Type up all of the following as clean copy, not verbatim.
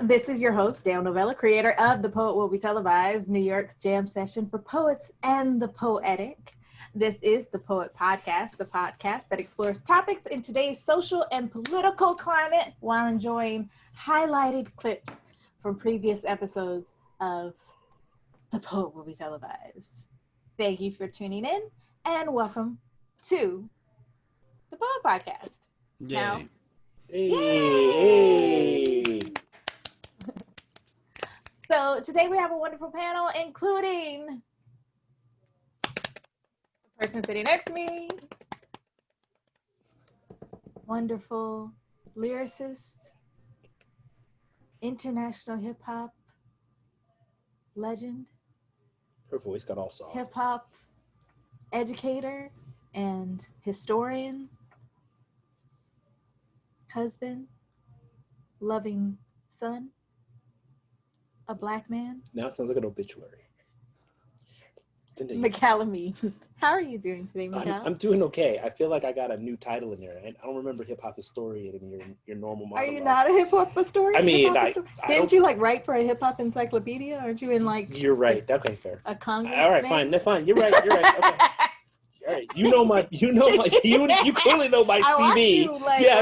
This is your host, Dale Novella, creator of The Poet Will Be Televised, New York's jam session for poets and the poetic. This is the Poet Podcast, the podcast that explores topics in today's social and political climate while enjoying highlighted clips from previous episodes of The Poet Will Be Televised. Thank you for tuning in and welcome to the Poet Podcast. Yay. Now, Hey. So today we have a wonderful panel, including the person sitting next to me, wonderful lyricist, international hip hop legend, Her voice got all soft. hip hop educator and historian, husband, loving son, a black man. Now it sounds like an obituary. Continue. Mikal Amin. How are you doing today, Mikal? I'm doing okay. I feel like I got a new title in there. I don't remember hip hop historian in your normal monologue. Are you not a hip hop historian? I mean, didn't you like write for a hip hop encyclopedia? Aren't you in like? You're right. Okay, fair. A Congress. All right, fine. That's fine. You're right. Okay. All right. You clearly know my CV. You,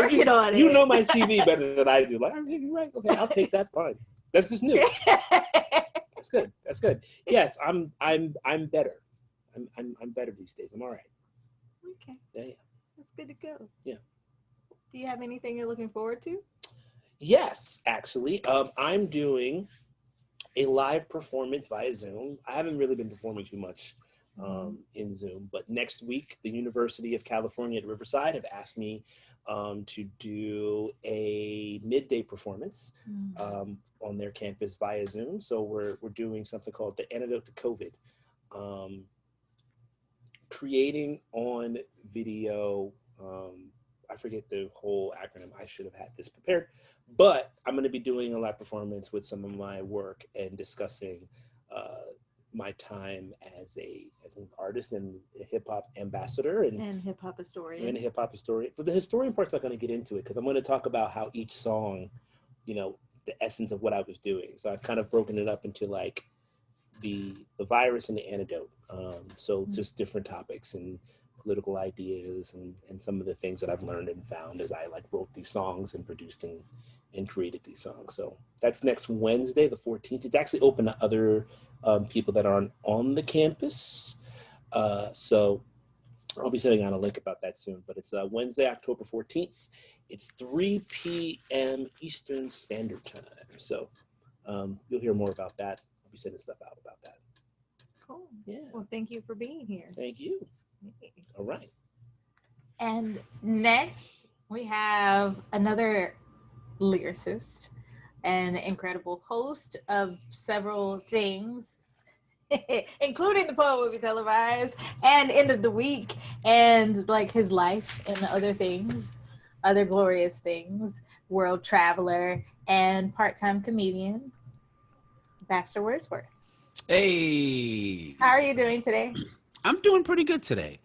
working on it. You know my CV better than I do. Like, you're right. Okay, I'll take that. Fine. That's just new. That's good. That's good. Yes, I'm better. I'm better these days. I'm all right. Okay. Yeah. That's good to go. Yeah. Do you have anything you're looking forward to? Yes, actually. I'm doing a live performance via Zoom. I haven't really been performing too much in Zoom, but next week, the University of California at Riverside have asked me to do a midday performance on their campus via Zoom. So we're doing something called the Antidote to COVID. Creating on video, I forget the whole acronym. I should have had this prepared, but I'm going to be doing a live performance with some of my work and discussing my time as an artist and a hip hop ambassador and hip hop historian. And a hip hop historian. But the historian part's not going to get into it because I'm going to talk about how each song, the essence of what I was doing. So I've kind of broken it up into like the virus and the antidote. So just different topics and political ideas and some of the things that I've learned and found as I wrote these songs and produced and created these songs. So that's next Wednesday, the 14th. It's actually open to other people that aren't on the campus. So I'll be sending out a link about that soon, but it's Wednesday, October 14th. It's 3 p.m. Eastern Standard Time. So you'll hear more about that. I'll be sending stuff out about that. Cool. Yeah. Well, thank you for being here. Thank you. All right. And next, we have another lyricist, an incredible host of several things, including The Poet Will Be Televised and End of the Week and his life and other things, other glorious things, world traveler and part-time comedian, Baxter Wordsworth. Hey. How are you doing today? I'm doing pretty good today.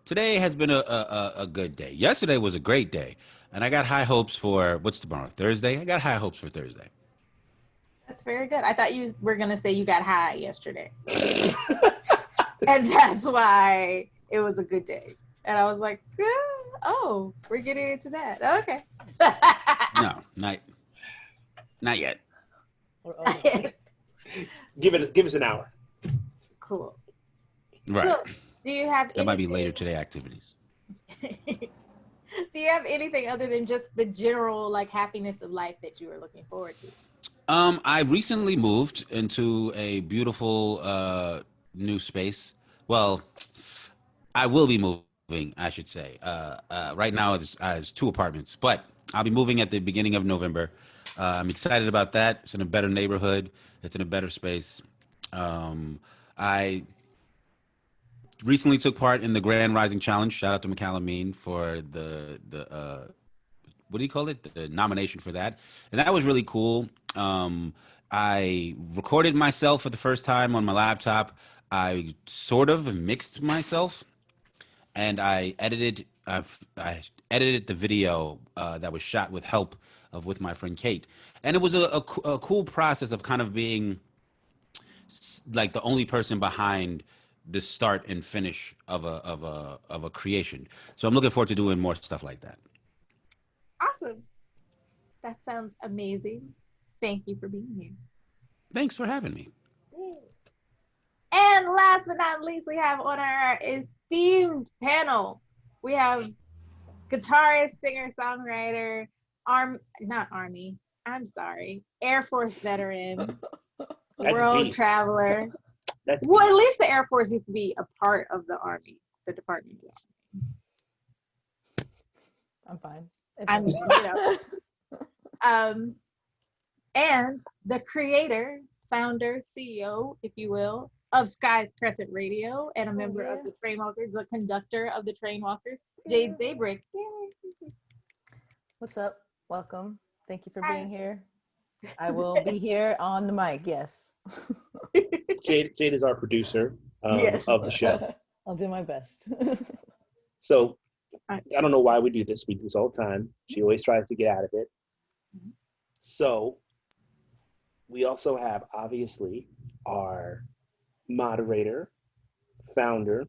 Today has been a good day. Yesterday was a great day. And I got high hopes for, what's tomorrow, Thursday? I got high hopes for Thursday. That's very good. I thought you were going to say you got high yesterday. And that's why it was a good day. And I was like, oh, we're getting into that. Okay. No, not yet. Give us an hour. Cool. Right. So, do you have that might be later today activities. Do you have anything other than just the general happiness of life that you are looking forward to? I recently moved into a beautiful new space. Well, I will be moving, I should say. Right now it's 2 apartments, but I'll be moving at the beginning of November. I'm excited about that. It's in a better neighborhood. It's in a better space. I recently took part in the Grand Rising Challenge. Shout out to Mikal Amin for the what do you call it? The nomination for that. And that was really cool. I recorded myself for the first time on my laptop. I sort of mixed myself and I edited the video that was shot with help of With My Friend Kate. And it was a cool process of kind of being like the only person behind the start and finish of a creation. So I'm looking forward to doing more stuff like that. Awesome. That sounds amazing. Thank you for being here. Thanks for having me. And last but not least, we have on our esteemed panel, we have guitarist, singer, songwriter, Air Force veteran, world traveler. Well, at least the Air Force used to be a part of the Army, the Department of I'm fine. And the creator, founder, CEO, if you will, of Sky's Crescent Radio, and a member of the Trainwalkers, the conductor of the Trainwalkers, Jade Zabric. What's up? Welcome. Thank you for being here. I will be here on the mic, yes. Jade is our producer of the show. I'll do my best. So I don't know why we do this. We do this all the time. She always tries to get out of it. So we also have, obviously, our moderator, founder,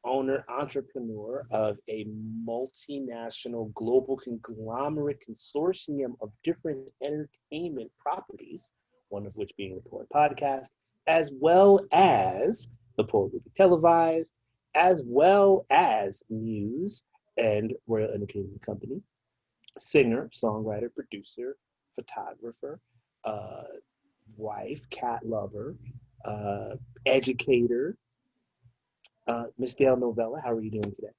owner, entrepreneur of a multinational global conglomerate consortium of different entertainment properties, one of which being the Poet Podcast, as well as the Poet Will Be Televised, as well as Muse and Royal Entertainment Company, singer, songwriter, producer, photographer, wife, cat lover, educator. Miss Dale Novella, how are you doing today?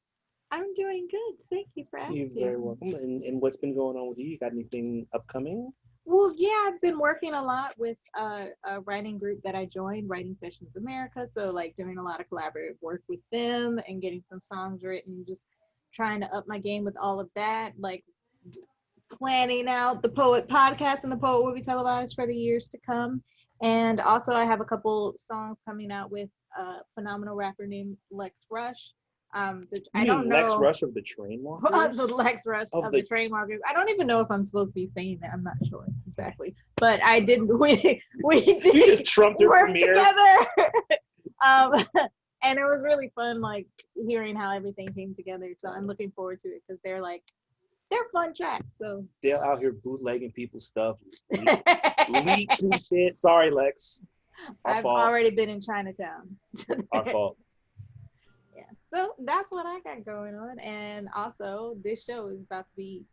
I'm doing good. Thank you for asking. You're very welcome. And what's been going on with you? You got anything upcoming? Well, yeah, I've been working a lot with a writing group that I joined, Writing Sessions America. So like doing a lot of collaborative work with them and getting some songs written, just trying to up my game with all of that, like planning out the Poet Podcast and the Poet Will Be Televised for the years to come. And also I have a couple songs coming out with a phenomenal rapper named Lex Rush. I don't know. Lex Rush of the Trainwalkers? The Lex Rush of the Trainwalkers. I don't even know if I'm supposed to be saying that. I'm not sure exactly. But I didn't. We did. You just trumped her work premiere together. And it was really fun, like hearing how everything came together. So I'm looking forward to it because they're fun tracks. So they're out here bootlegging people's stuff, leaks and shit. Sorry, Lex. I've already been in Chinatown. Our fault. Yeah. So that's what I got going on. And also this show is about to be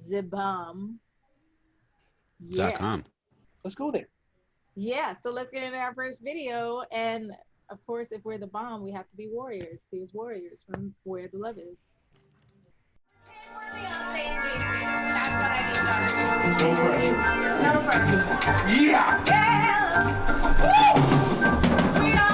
the bomb. Yeah. .com. Let's go there. Yeah. So let's get into our first video. And of course, if we're the bomb, we have to be warriors. Here's Warriors from Where the Love Is. That's what I need to do. No pressure. No pressure. Yeah! Woo! We are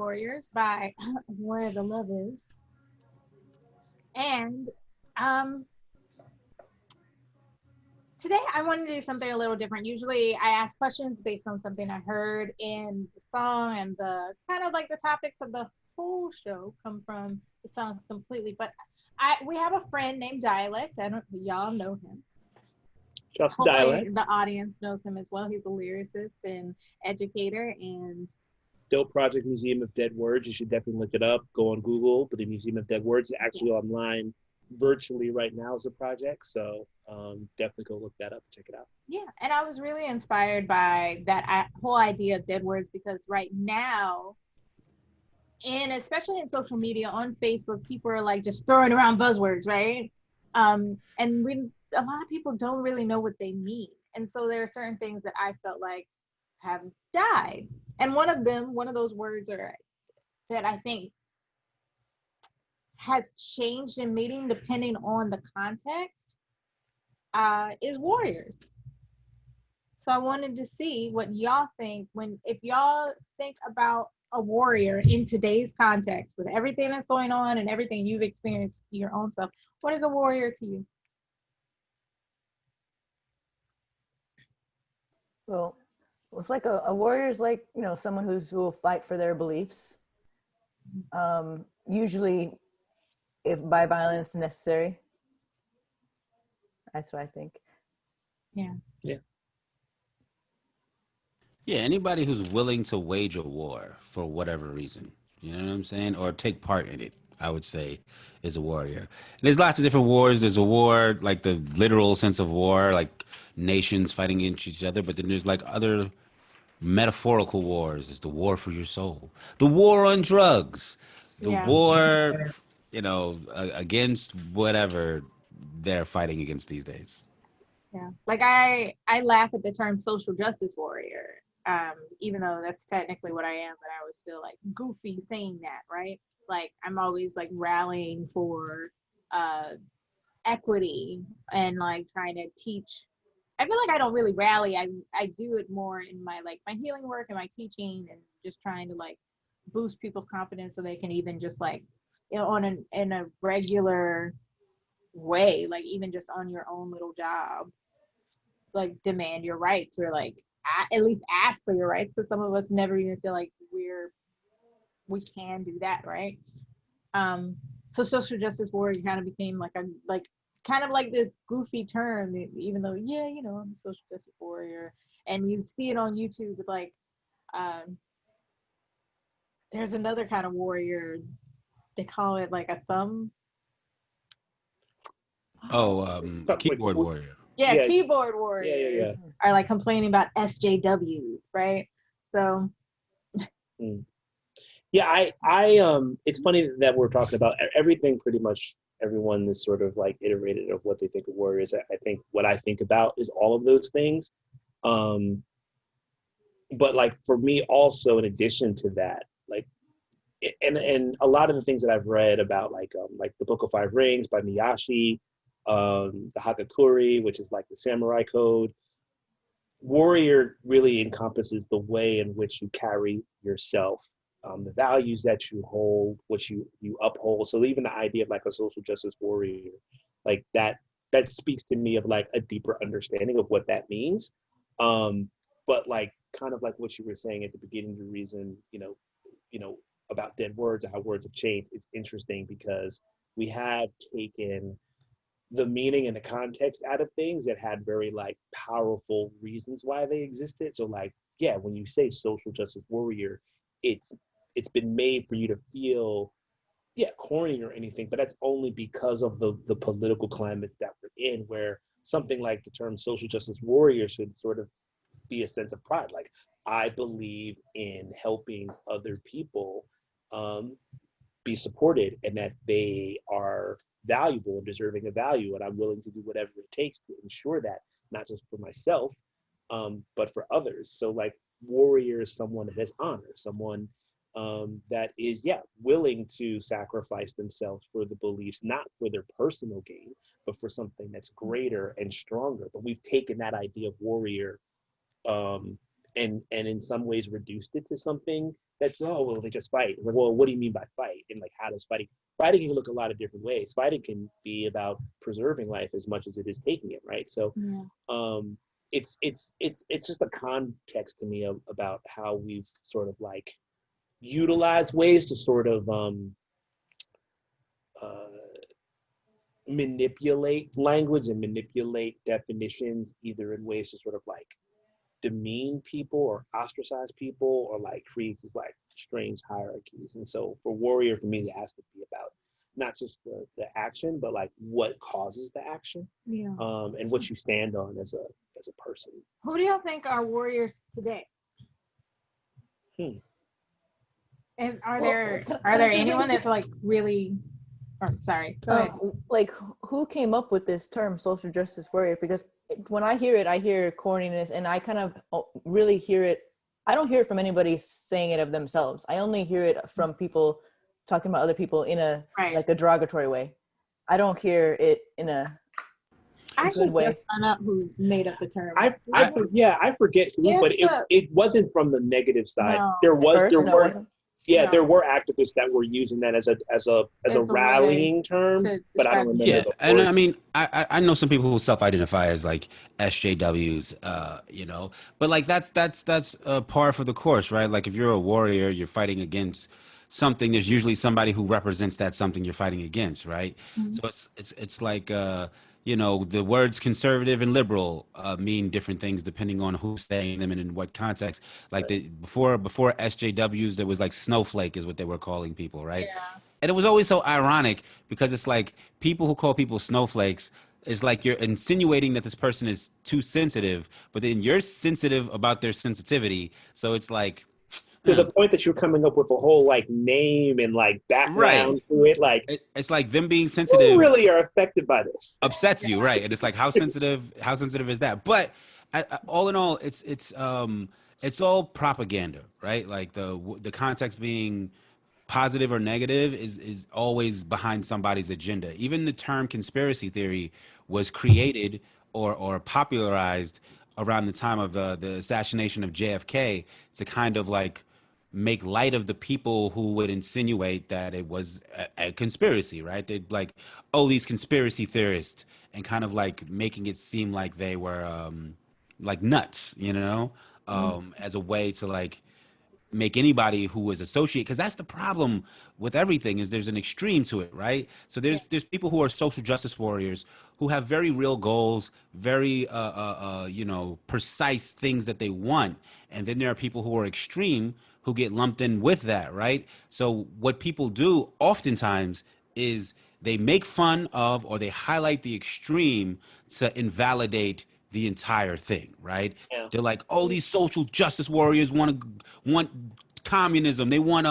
Warriors by Where the Love Is. And um, today I wanted to do something a little different. Usually I ask questions based on something I heard in the song, and the kind of like the topics of the whole show come from the songs completely. But we have a friend named Dyalekt. I don't y'all know him. Just Hopefully Dyalekt. the audience knows him as well. He's a lyricist and educator, and Dope project, Museum of Dead Words. You should definitely look it up. Go on Google. But the Museum of Dead Words is actually online virtually right now as a project. So definitely go look that up and check it out. yeah, and I was really inspired by that whole idea of dead words, because right now, and especially in social media, on Facebook, people are like just throwing around buzzwords, right? And a lot of people don't really know what they mean. And so there are certain things that I felt like have died. And one of those words that I think has changed in meaning depending on the context is warriors. So I wanted to see what y'all think if y'all think about a warrior in today's context with everything that's going on and everything you've experienced your own self. What is a warrior to you? Well, it's like a warrior is like, someone who will fight for their beliefs. Usually, if by violence necessary. That's what I think. Yeah. Yeah, anybody who's willing to wage a war for whatever reason, you know what I'm saying, or take part in it, I would say, is a warrior. And there's lots of different wars. There's a war, like the literal sense of war, like nations fighting against each other, but then there's like other metaphorical wars. There's the war for your soul, the war on drugs, the Yeah. war, against whatever they're fighting against these days. Yeah. Like I laugh at the term social justice warrior. Even though that's technically what I am, but I always feel like goofy saying that, right? Like I'm always like rallying for equity and like trying to teach. I feel like I don't really rally. I do it more in my healing work and my teaching, and just trying to like boost people's confidence so they can even just like, in a regular way, like even just on your own little job, like demand your rights, or like at least ask for your rights, because some of us never even feel like we can do that, right? So social justice warrior kind of became kind of like this goofy term, even though I'm a social justice warrior, and you see it on YouTube with like there's another kind of warrior, they call it like a thumb. A keyboard warrior. Yeah, keyboard warriors Yeah. are like complaining about SJWs, right? So Yeah, I it's funny that we're talking about everything. Pretty much everyone is sort of like iterated of what they think of warriors. I think what I think about is all of those things. But like for me also, in addition to that, like, and a lot of the things that I've read about like the Book of Five Rings by Miyashi, the Hagakure, which is like the samurai code. Warrior really encompasses the way in which you carry yourself, the values that you hold, what you uphold. So even the idea of like a social justice warrior, like that speaks to me of like a deeper understanding of what that means. But like kind of like what you were saying at the beginning, the reason, about dead words and how words have changed, it's interesting because we have taken the meaning and the context out of things that had very like powerful reasons why they existed. So like, yeah, when you say social justice warrior, it's been made for you to feel, corny or anything, but that's only because of the political climates that we're in, where something like the term social justice warrior should sort of be a sense of pride. Like, I believe in helping other people be supported, and that they are valuable and deserving of value, and I'm willing to do whatever it takes to ensure that, not just for myself, but for others. So like, warrior is someone that has honor, someone that is willing to sacrifice themselves for the beliefs, not for their personal gain, but for something that's greater and stronger. But we've taken that idea of warrior and in some ways reduced it to something that's, oh, well, they just fight. It's like, well, what do you mean by fight? And like, how does fighting can look a lot of different ways. Fighting can be about preserving life as much as it is taking it, right? So it's just a context to me about how we've sort of like utilized ways to sort of manipulate language and manipulate definitions, either in ways to sort of like demean people or ostracize people, or like create these like strange hierarchies. And so for Warrior, for me, it has to be about not just the action, but like what causes the action, and what you stand on as a person. Who do y'all think are warriors today? Are there anyone that's like really? Oh, sorry. Go ahead. Like, who came up with this term, social justice warrior? Because when I hear it, I hear corniness, and I kind of really hear it. I don't hear it from anybody saying it of themselves. I only hear it from people talking about other people in a like a derogatory way. I don't hear it in a good way. Just find out who made up the term. I forget who, but it wasn't from the negative side. No. There were activists that were using that as a rallying term, but I don't remember. Yeah, and I mean, I know some people who self-identify as like SJWs, you know, but like that's par for the course, right? Like if you're a warrior, you're fighting against something. There's usually somebody who represents that something you're fighting against, right? So it's like you know, the words conservative and liberal mean different things depending on who's saying them and in what context. Like before SJWs, there was like snowflake is what they were calling people, right? Yeah. And it was always so ironic because it's like people who call people snowflakes is like you're insinuating that this person is too sensitive, but then you're sensitive about their sensitivity. So it's like, to the point that you're coming up with a whole like name and like background to it, like it's like them being sensitive. Who really are affected by this? Upsets you, right? And it's like how sensitive is that? But all in all, it's all propaganda, right? Like the context being positive or negative is always behind somebody's agenda. Even the term conspiracy theory was created or popularized around the time of the assassination of JFK to kind of like make light of the people who would insinuate that it was a conspiracy, right? They'd like, oh, these conspiracy theorists, and kind of like making it seem like they were like nuts, you know, as a way to like make anybody who was associated, because that's the problem with everything is there's an extreme to it, right? So there's people who are social justice warriors who have very real goals, very you know, precise things that they want, and then there are people who are extreme who get lumped in with that, right? So what people do oftentimes is they make fun of or they highlight the extreme to invalidate the entire thing, right? Yeah. They're like, oh, these social justice warriors want communism. They want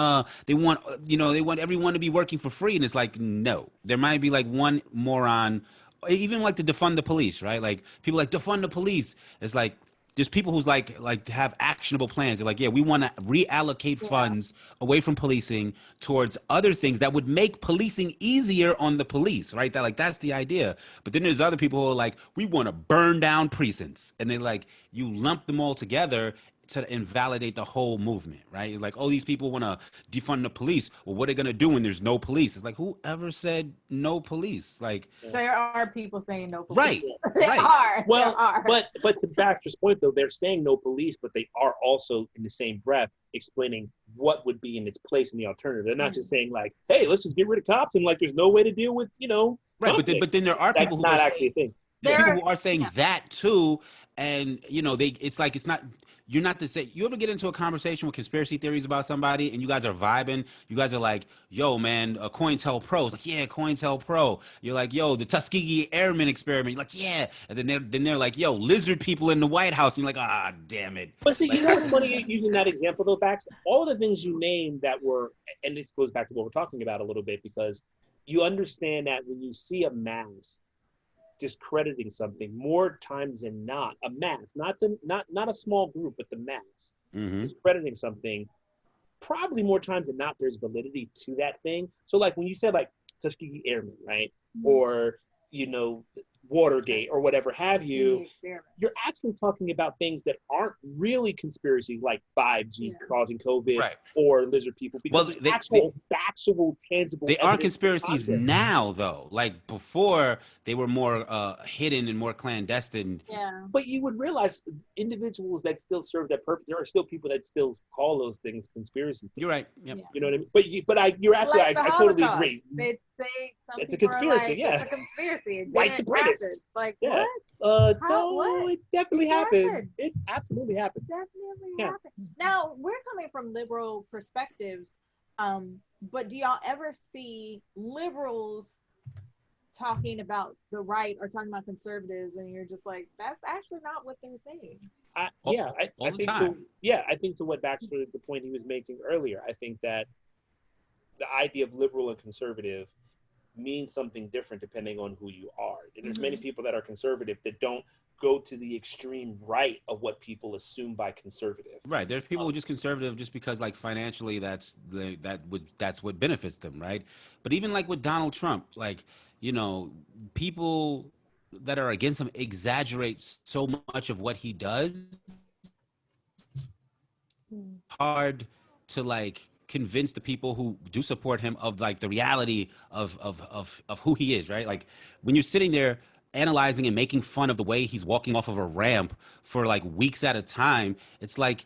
you know, they want everyone to be working for free. And it's like, no, there might be like one moron, even like to defund the police, right? Like people like defund the police. It's like, there's people who's like have actionable plans. They're like, yeah, we want to reallocate funds away from policing towards other things that would make policing easier on the police, right? That's the idea. But then there's other people who are like, we want to burn down precincts, and they like you lump them all together to invalidate the whole movement, right? It's like, oh, these people want to defund the police. Well, what are they gonna do when there's no police? It's like, whoever said no police? Like, there are people saying no police. Right, there are. Well, there are. but to Baxter's point though, they're saying no police, but they are also in the same breath explaining what would be in its place in the alternative. They're not just saying like, hey, let's just get rid of cops and like there's no way to deal with, you know. Right, but then there are people who not actually a thing. There are people who are saying that too, and you know, it's not. You're not to say, you ever get into a conversation with conspiracy theories about somebody and you guys are vibing, you guys are like, yo, man, COINTELPRO. It's like, yeah, COINTELPRO. You're like, yo, the Tuskegee Airmen experiment. You're like, yeah. And then they're like, yo, lizard people in the White House. And you're like, ah, damn it. But see, you know what's funny using that example though, Bax? All the things you named that were, and this goes back to what we're talking about a little bit, because you understand that when you see a mass discrediting something, more times than not, a mass, not a small group, but the mass discrediting something, probably more times than not, there's validity to that thing. So like when you said like Tuskegee Airmen, right? Or, you know, Watergate or whatever have The you, experiment. you're actually talking about things that aren't really conspiracies, like 5G causing COVID Right. or lizard people, because Well, there's actual, tangible they are evidence conspiracies concept. now, though. Like before, they were more hidden and more clandestine. Yeah. But you would realize individuals that still serve that purpose. There are still people that still call those things conspiracy. You're right. Yep. Yeah. You know what I mean? You're absolutely. Like the I totally Holocaust. agree. They'd say some It's a people are conspiracy, like, yeah. it's a conspiracy. It White didn't supremacists. happen. Like, Yeah. what? No, what? it definitely It happened. happened. It absolutely happened. Definitely Yeah. happened. Now, we're coming from liberal perspectives, but do y'all ever see liberals talking about the right or talking about conservatives, and you're just like, that's actually not what they're saying? I All the think time. I think to what Baxter, the point he was making earlier, I think that the idea of liberal and conservative means something different depending on who you are. And there's many people that are conservative that don't go to the extreme right of what people assume by conservative. Right. There's people who are just conservative just because, like, financially, that's what benefits them, right? But even like with Donald Trump, like, you know, people that are against him exaggerate so much of what he does. Hard to like convince the people who do support him of like the reality of who he is, right? Like when you're sitting there analyzing and making fun of the way he's walking off of a ramp for like weeks at a time, it's like,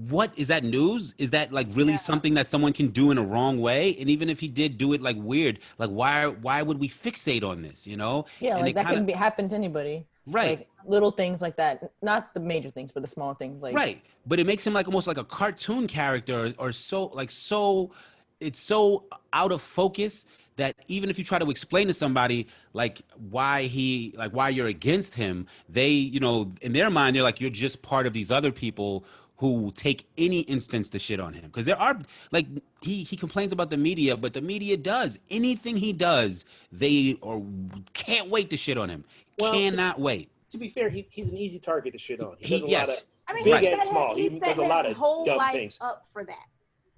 what is that news? Is that like really something that someone can do in a wrong way? And even if he did do it like weird, like why would we fixate on this, you know? Yeah, And like it that kinda- can happen to anybody. Right. Like little things like that. Not the major things, but the small things. Like Right, but it makes him like almost like a cartoon character, or so it's so out of focus that even if you try to explain to somebody like why you're against him, they, you know, in their mind they're like, you're just part of these other people who take any instance to shit on him. Because there are, like, he complains about the media, but the media does anything he does, they or can't wait to shit on him. Well, Cannot wait. To be fair, he's an easy target to shit on. He does a Yes. lot of I mean, big he and set, small. he He set does a lot his of whole dumb life things. up for that.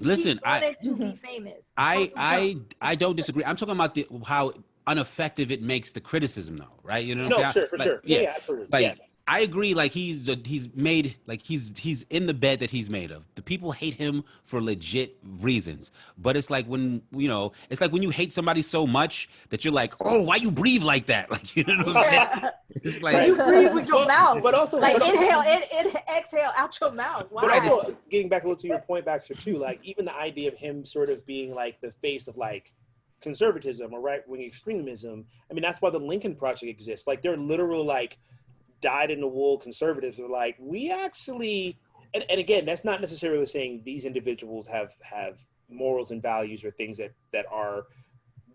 Listen, he wanted to be famous. I don't disagree. I'm talking about how ineffective it makes the criticism, though, right? You know what I'm No, saying? sure, for Like, sure. Yeah, absolutely. Like, Yeah. I agree. Like he's made, like he's in the bed that he's made of. The people hate him for legit reasons. But it's like when, you know, it's like when you hate somebody so much that you're like, oh, why you breathe like that? Like, you know what I'm saying? It's like, You breathe with your mouth. But also, like but also- inhale, exhale out your mouth. Why? But also, getting back a little to your point, Baxter, too, like even the idea of him sort of being like the face of like conservatism or right-wing extremism. I mean, that's why the Lincoln Project exists. Like they're literal like dyed-in-the-wool conservatives are like, we actually, and again, that's not necessarily saying these individuals have morals and values or things that are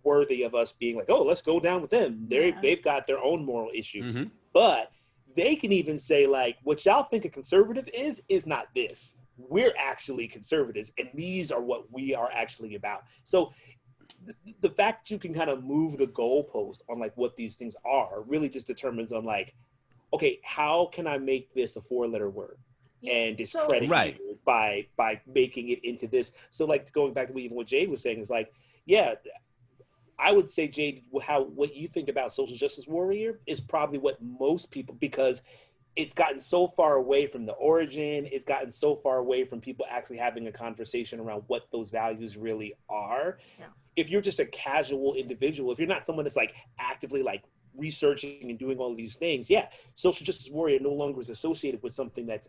worthy of us being like, oh, let's go down with them. They've got their own moral issues. Mhm. But they can even say like, what y'all think a conservative is not this. We're actually conservatives, and these are what we are actually about. So the fact that you can kind of move the goalpost on like what these things are really just determines on like, okay, how can I make this a 4-letter word and discredit you by making it into this? So like going back to what Jade was saying is like, yeah, I would say, Jade, what you think about social justice warrior is probably what most people, because it's gotten so far away from the origin, it's gotten so far away from people actually having a conversation around what those values really are. Yeah. If you're just a casual individual, if you're not someone that's like actively like researching and doing all of these things, yeah, social justice warrior no longer is associated with something that's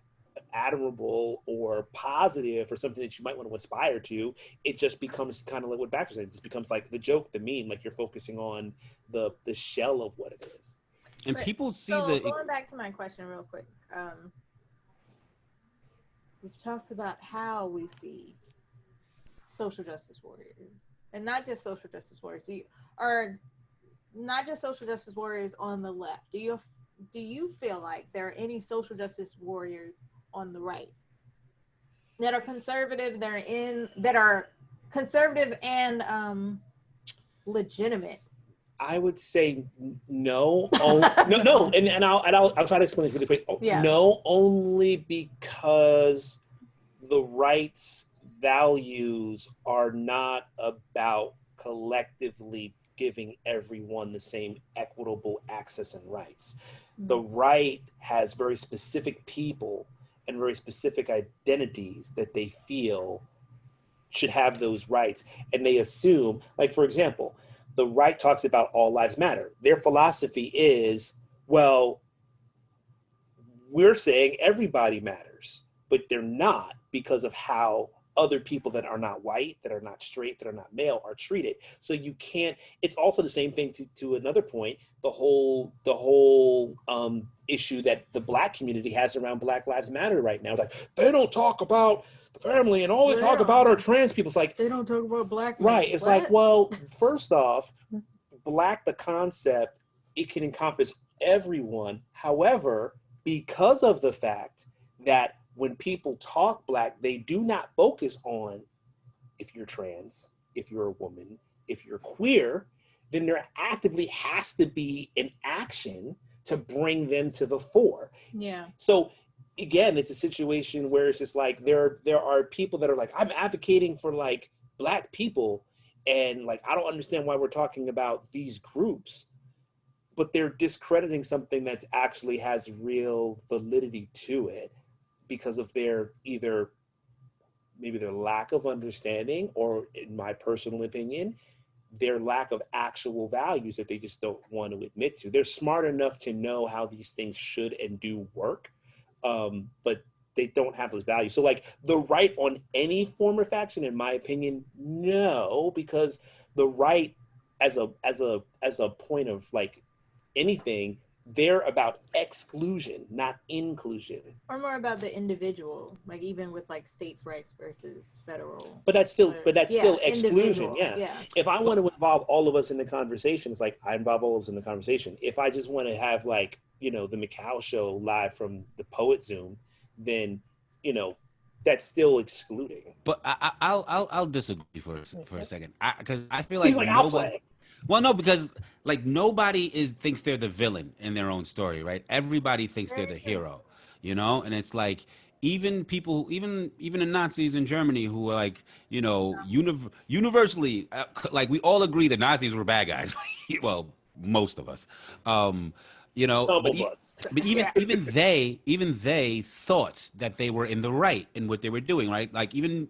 admirable or positive or something that you might want to aspire to. It just becomes kind of like what Baxter said. It just becomes like the joke, the meme, like you're focusing on the shell of what it is. And people see going back to my question real quick. We've talked about how we see social justice warriors, and not just social justice warriors. Not just social justice warriors on the left. Do you feel like there are any social justice warriors on the right that are conservative, that are conservative and legitimate? I would say no. No, and I'll try to explain this really quick. Yeah. No, only because the right's values are not about collectively giving everyone the same equitable access and rights. The right has very specific people and very specific identities that they feel should have those rights. And they assume, like, for example, the right talks about all lives matter. Their philosophy is, well, we're saying everybody matters, but they're not, because of how other people that are not white, that are not straight, that are not male are treated. So you can't, it's also the same thing to another point, the whole issue that the Black community has around Black Lives Matter right now. It's like, they don't talk about the family and all they talk about are trans people. It's like, they don't talk about Black men. right. It's like, well, first off, Black, the concept, it can encompass everyone. However, because of the fact that when people talk Black, they do not focus on if you're trans, if you're a woman, if you're queer, then there actively has to be an action to bring them to the fore. Yeah. So again, it's a situation where it's just like there are people that are like, I'm advocating for like Black people, and like I don't understand why we're talking about these groups, but they're discrediting something that actually has real validity to it because of their either maybe their lack of understanding, or in my personal opinion, their lack of actual values that they just don't want to admit to. They're smart enough to know how these things should and do work, but they don't have those values. So like the right on any form of action, in my opinion, no, because the right as a point of like anything, they're about exclusion, not inclusion. Or more about the individual, like even with like states' rights versus federal. But that's still exclusion. Yeah. If I want to involve all of us in the conversation, it's like I involve all of us in the conversation. If I just want to have like, you know, the Mikal show live from the Poet Zoom, then, you know, that's still excluding. But I'll disagree for a second, because I feel like, nobody. Well, no, because like nobody thinks they're the villain in their own story, right? Everybody thinks they're the hero, you know. And it's like even people, even the Nazis in Germany, who are like, you know, universally, like we all agree that Nazis were bad guys. Well, most of us, you know. But even they thought that they were in the right in what they were doing, right? Like even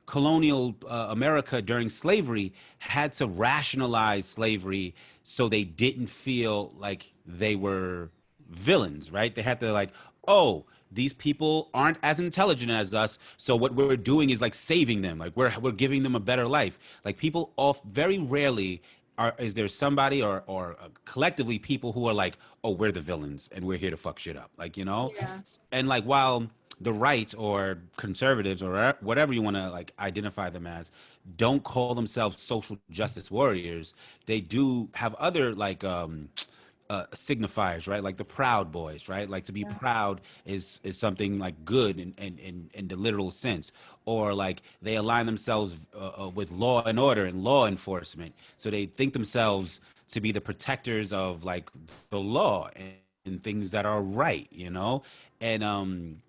colonial America during slavery had to rationalize slavery so they didn't feel like they were villains, right? They had to like, oh, these people aren't as intelligent as us, so what we're doing is like saving them, like we're giving them a better life. Like people very rarely is there somebody or collectively people who are like, oh, we're the villains and we're here to fuck shit up, like, you know. Yeah. And like while the right or conservatives or whatever you want to like identify them as don't call themselves social justice warriors, they do have other like signifiers, right? Like the Proud Boys, right? Like to be proud is something like good in the literal sense, or like they align themselves with law and order and law enforcement, so they think themselves to be the protectors of like the law and things that are right, you know. And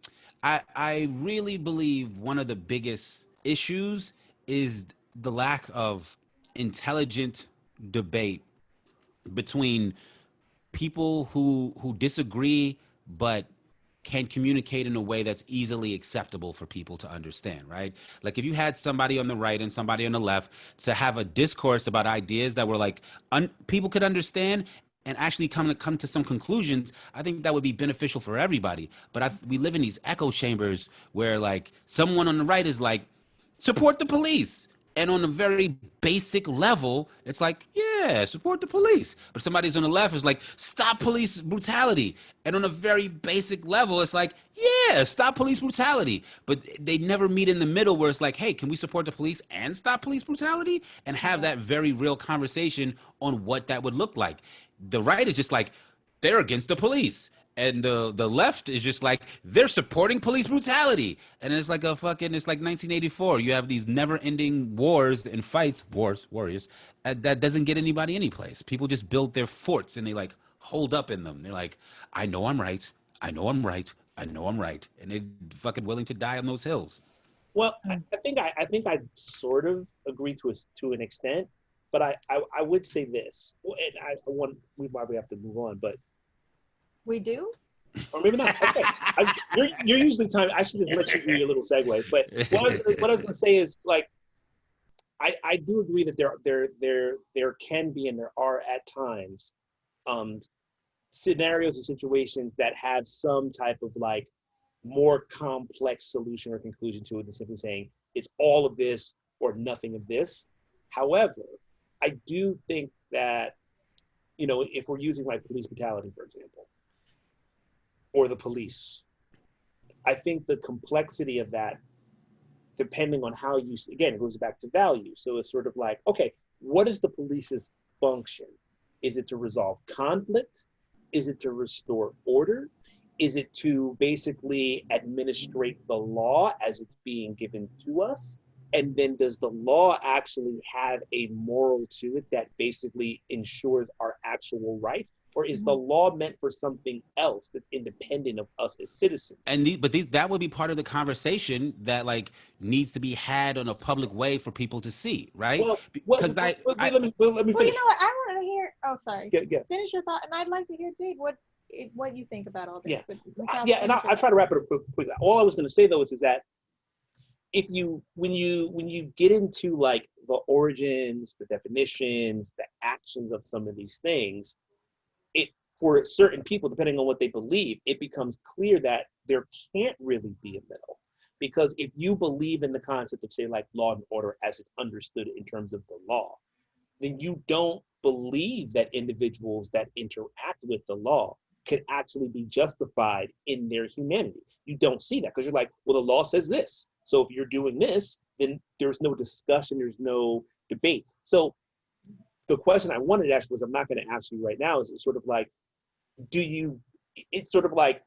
I really believe one of the biggest issues is the lack of intelligent debate between people who disagree but can communicate in a way that's easily acceptable for people to understand, right? Like if you had somebody on the right and somebody on the left to have a discourse about ideas that were like people could understand and actually come to some conclusions, I think that would be beneficial for everybody. But we live in these echo chambers where like someone on the right is like, support the police. And on a very basic level, it's like, yeah, support the police. But somebody's on the left is like, stop police brutality. And on a very basic level, it's like, yeah, stop police brutality. But they never meet in the middle where it's like, hey, can we support the police and stop police brutality? And have that very real conversation on what that would look like. The right is just like, they're against the police. And the left is just like, they're supporting police brutality. And it's like it's like 1984. You have these never-ending wars and fights, warriors, that doesn't get anybody any place. People just build their forts and they like hold up in them. They're like, I know I'm right. I know I'm right. I know I'm right. And they're fucking willing to die on those hills. Well, I think I sort of agree to an extent. But I would say this, and we probably have to move on, but We do? or maybe not. Okay, you're usually time. I should just let you do your little segue. But what I was going to say is like, I do agree that there can be and there are at times scenarios and situations that have some type of like more complex solution or conclusion to it than simply saying it's all of this or nothing of this. However, I do think that, you know, if we're using like police brutality, for example, or the police, I think the complexity of that, depending on how you, again, it goes back to value. So it's sort of like, okay, what is the police's function? Is it to resolve conflict? Is it to restore order? Is it to basically administrate the law as it's being given to us? And then does the law actually have a moral to it that basically ensures our actual rights? Or is the law meant for something else that's independent of us as citizens? And that would be part of the conversation that like needs to be had on a public way for people to see, right? Because let me Well, finish. you know what? I want to hear. Oh, sorry. Yeah. Finish your thought, and I'd like to hear Jade what you think about all this. Yeah. But Mikal, Yeah, and I'll try to wrap it up quick. All I was going to say though is that when you get into like the origins, the definitions, the actions of some of these things, it for certain people, depending on what they believe, it becomes clear that there can't really be a middle. Because if you believe in the concept of, say, like law and order as it's understood in terms of the law, then you don't believe that individuals that interact with the law can actually be justified in their humanity. You don't see that because you're like, well, the law says this. So if you're doing this, then there's no discussion, there's no debate. So the question I wanted to ask was, I'm not going to ask you right now, is sort of like, it's sort of like,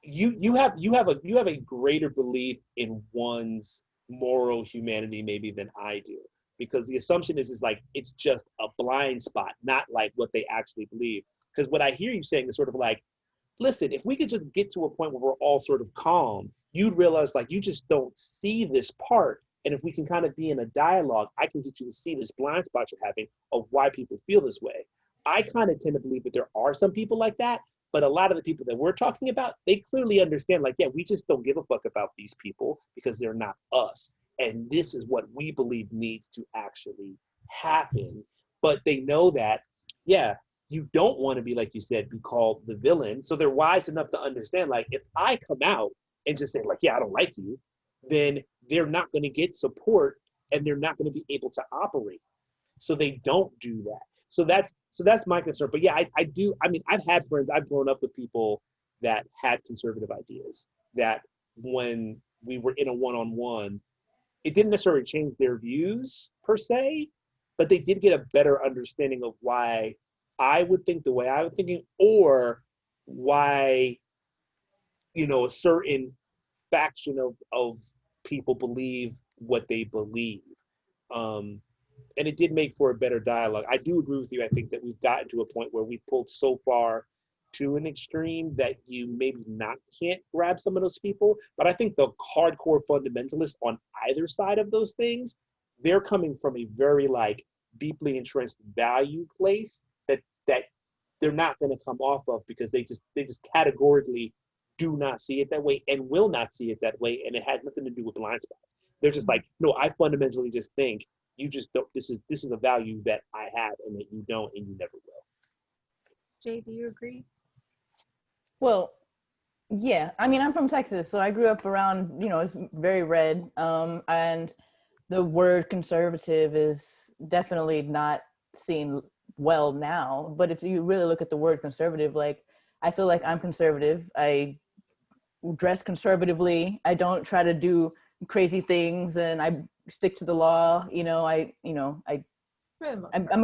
you have a greater belief in one's moral humanity maybe than I do, because the assumption is like it's just a blind spot, not like what they actually believe. Because what I hear you saying is sort of like, listen, if we could just get to a point where we're all sort of calm, you'd realize like you just don't see this part. And if we can kind of be in a dialogue, I can get you to see this blind spot you're having of why people feel this way. I kind of tend to believe that there are some people like that, but a lot of the people that we're talking about, they clearly understand like, yeah, we just don't give a fuck about these people because they're not us. And this is what we believe needs to actually happen. But they know that, yeah, you don't want to be, like you said, be called the villain. So they're wise enough to understand, like, if I come out and just say, like, yeah, I don't like you, then they're not going to get support and they're not going to be able to operate. So they don't do that. So that's my concern. But yeah, I mean, I've had friends, I've grown up with people that had conservative ideas that when we were in a one-on-one, it didn't necessarily change their views per se, but they did get a better understanding of why I would think the way I was thinking, or why, you know, a certain faction of people believe what they believe. And it did make for a better dialogue. I do agree with you. I think that we've gotten to a point where we've pulled so far to an extreme that you maybe can't grab some of those people. But I think the hardcore fundamentalists on either side of those things, they're coming from a very like deeply entrenched value place that they're not going to come off of, because they just categorically do not see it that way and will not see it that way. And it has nothing to do with blind spots. They're just like, no, I fundamentally just think you just don't, this is a value that I have and that you don't and you never will. Jade, do you agree? Well, yeah. I mean, I'm from Texas, so I grew up around, you know, it's very red. And the word conservative is definitely not seen well now. But if you really look at the word conservative, like, I feel like I'm conservative. I dress conservatively. I don't try to do crazy things, and I stick to the law. I'm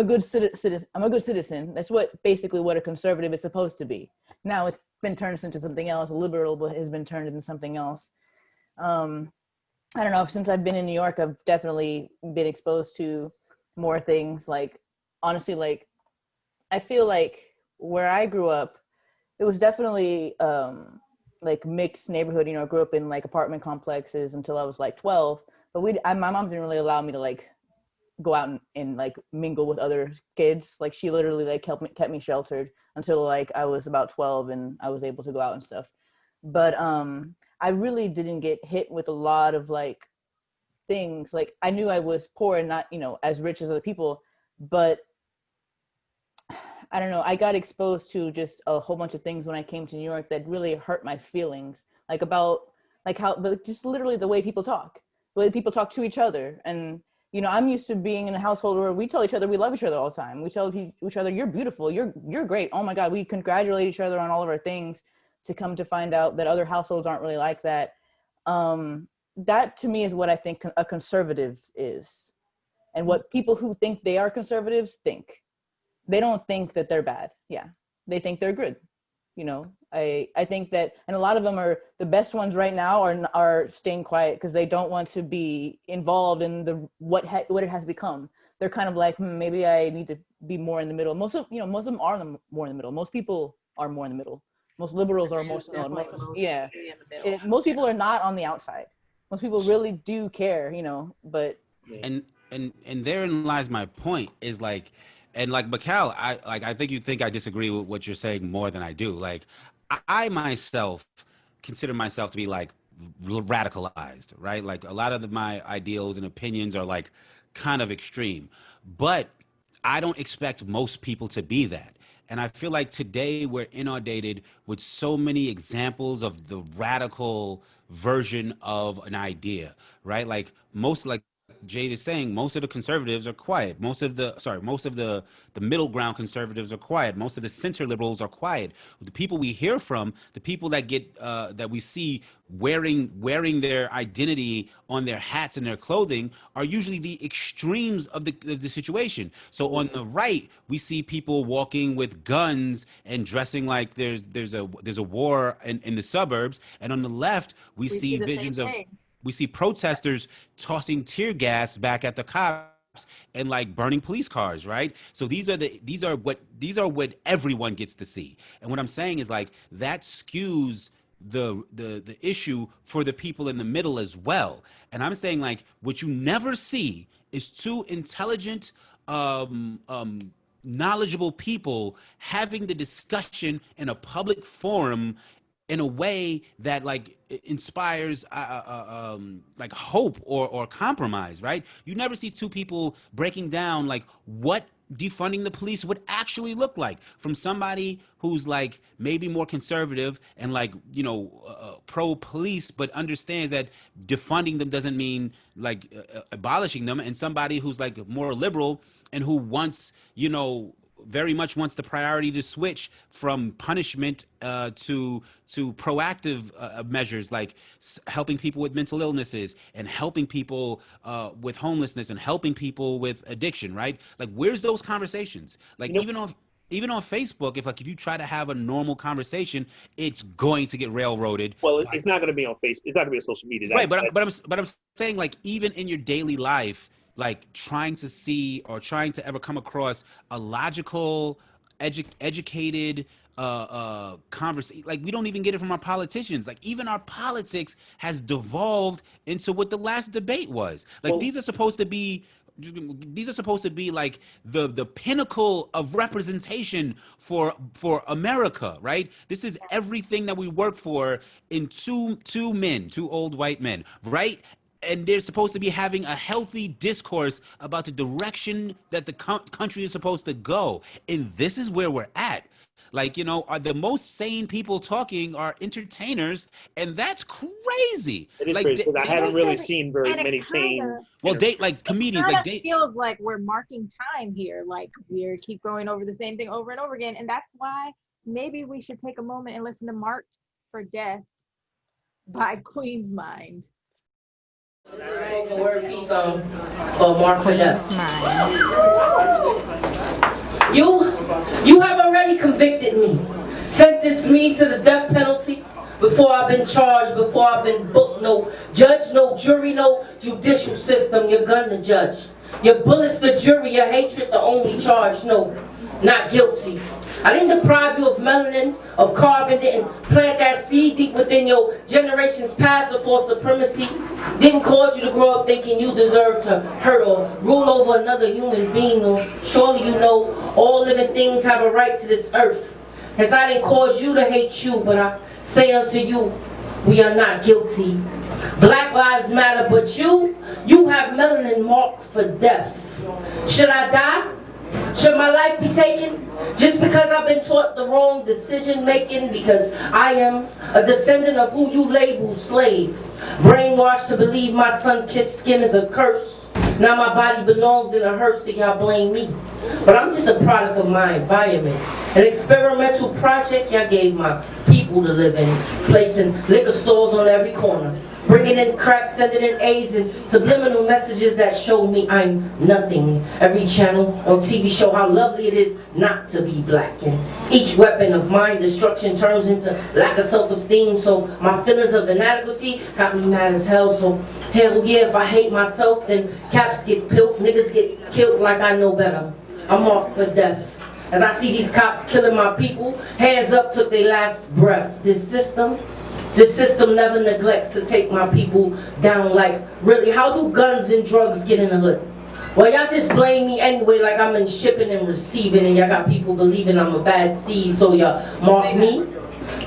a good citizen. I'm a good citizen. That's basically what a conservative is supposed to be. Now it's been turned into something else. A liberal has been turned into something else. I don't know. Since I've been in New York, I've definitely been exposed to more things. Like, honestly, like, I feel like where I grew up, it was definitely like mixed neighborhood. You know, I grew up in like apartment complexes until I was like 12. But my mom didn't really allow me to like go out and like mingle with other kids. Like she literally like kept me sheltered until like I was about 12 and I was able to go out and stuff. But I really didn't get hit with a lot of like things. Like I knew I was poor and not, you know, as rich as other people, but I don't know, I got exposed to just a whole bunch of things when I came to New York that really hurt my feelings, like about like how just literally the way people talk, the way people talk to each other. And you know, I'm used to being in a household where we tell each other we love each other all the time. We tell each other, you're beautiful, you're great, oh my God. We congratulate each other on all of our things, to come to find out that other households aren't really like that. That to me is what I think a conservative is. And what people who think they are conservatives think. They don't think that they're bad. Yeah, they think they're good. You know, I think that, and a lot of them are, the best ones right now are staying quiet because they don't want to be involved in the what it has become. They're kind of like, maybe I need to be more in the middle. Most of them are more in the middle. Most people are more in the middle. Most liberals are more in the middle. Yeah. Most people are not on the outside. Most people really do care, you know, but. And therein lies my point, is like, and like Mikal, I think I disagree with what you're saying more than I do. Like I myself consider myself to be like radicalized, right? Like a lot of my ideals and opinions are like kind of extreme, but I don't expect most people to be that. And I feel like today we're inundated with so many examples of the radical version of an idea, right? Like Jade is saying, most of the conservatives are quiet. Most of the middle ground conservatives are quiet. Most of the center liberals are quiet. The people we hear from, the people that get that we see wearing their identity on their hats and their clothing, are usually the extremes of the situation. So on the right, we see people walking with guns and dressing like there's a war in the suburbs, and on the left, we see visions of. We see protesters tossing tear gas back at the cops and like burning police cars, right? So these are what everyone gets to see. And what I'm saying is like that skews the issue for the people in the middle as well. And I'm saying like what you never see is two intelligent, knowledgeable people having the discussion in a public forum in a way that like inspires like hope or compromise, right? You never see two people breaking down like what defunding the police would actually look like from somebody who's like maybe more conservative and like, you know, pro police, but understands that defunding them doesn't mean like abolishing them, and somebody who's like more liberal and who wants, you know, very much wants the priority to switch from punishment to proactive measures, like helping people with mental illnesses and helping people with homelessness and helping people with addiction, right? Like, where's those conversations? Like, even on Facebook, if you try to have a normal conversation, it's going to get railroaded. Well, it's not going to be on Facebook. It's not going to be on social media. Right, but I'm saying, like, even in your daily life, like trying to see or trying to ever come across a logical, educated conversation. Like, we don't even get it from our politicians. Like, even our politics has devolved into what the last debate was. Like, these are supposed to be like the pinnacle of representation for America, right? This is everything that we work for in two old white men, right? And they're supposed to be having a healthy discourse about the direction that the country is supposed to go. And this is where we're at. Like, you know, are the most sane people talking are entertainers, and that's crazy. It is like, crazy, because I haven't really seen very many sane. Well, they like comedians. Like, they feels like we're marking time here. Like, we keep going over the same thing over and over again, and that's why maybe we should take a moment and listen to "Marked for Death" by Queen's Mind. This is a spoken word piece called Mark for Death. You have already convicted me, sentenced me to the death penalty before I've been charged, before I've been booked. No judge, no jury, no judicial system. Your gun the judge, your bullets the jury, your hatred the only charge. No, not guilty. I didn't deprive you of melanin, of carbon, didn't plant that seed deep within your generations past of false supremacy. Didn't cause you to grow up thinking you deserve to hurt or rule over another human being. Or surely you know all living things have a right to this earth. As I didn't cause you to hate you, but I say unto you, we are not guilty. Black lives matter, but you have melanin marked for death. Should I die? Should my life be taken? Just because I've been taught the wrong decision making? Because I am a descendant of who you label slave. Brainwashed to believe my sun-kissed skin is a curse. Now my body belongs in a hearse, so y'all blame me. But I'm just a product of my environment. An experimental project y'all gave my people to live in. Placing liquor stores on every corner. Bringing in crack, sending in AIDS and subliminal messages that show me I'm nothing. Every channel on TV show how lovely it is not to be black. And each weapon of mind destruction turns into lack of self-esteem. So my feelings of inadequacy got me mad as hell. So hell yeah, if I hate myself, then caps get peeled, niggas get killed like I know better. I'm marked for death. As I see these cops killing my people, hands up took their last breath. This system never neglects to take my people down. Like, really, how do guns and drugs get in the hood? Well, y'all just blame me anyway like I'm in shipping and receiving, and y'all got people believing I'm a bad seed, so y'all mark me.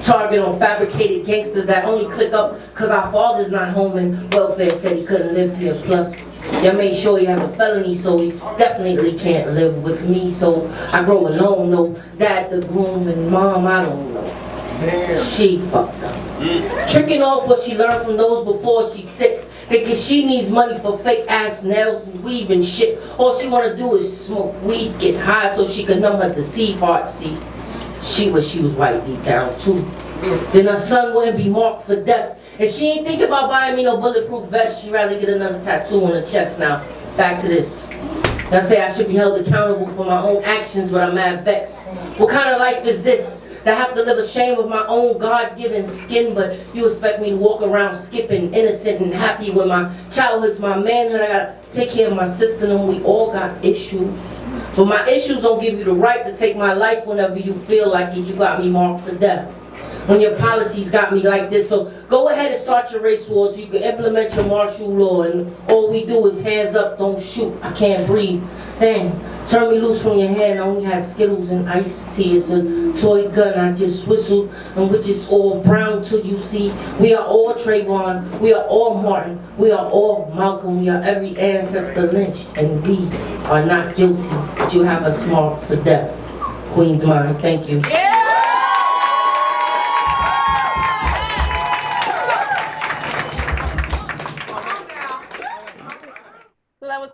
Target on fabricated gangsters that only click up because our father's not home and welfare said he couldn't live here. Plus, y'all made sure he had a felony, so he definitely can't live with me. So I grow alone, no dad the groom, and mom, I don't know. Damn. She fucked up. Tricking off what she learned from those before she's sick. Thinking she needs money for fake ass nails and weave and shit. All she wanna do is smoke weed, get high so she can numb her deceived heart. See, she was white deep down too. Then her son wouldn't be marked for death. And she ain't thinking about buying me no bulletproof vest. She'd rather get another tattoo on her chest now. Back to this. Y'all say I should be held accountable for my own actions, but I'm mad vexed. What kind of life is this? That I have to live ashamed of my own God-given skin, but you expect me to walk around skipping, innocent and happy when my childhood's my manhood. I gotta take care of my sister, and we all got issues. But my issues don't give you the right to take my life whenever you feel like it. You got me marked for death. When your policies got me like this, so go ahead and start your race war so you can implement your martial law, and all we do is hands up, don't shoot, I can't breathe. Damn, turn me loose from your hand, I only had Skittles and iced tea. It's a toy gun, I just whistled, and which is all brown till you see. We are all Trayvon, we are all Martin, we are all Malcolm, we are every ancestor lynched, and we are not guilty, but you have us marked for death. Queen's Mind, thank you. Yeah.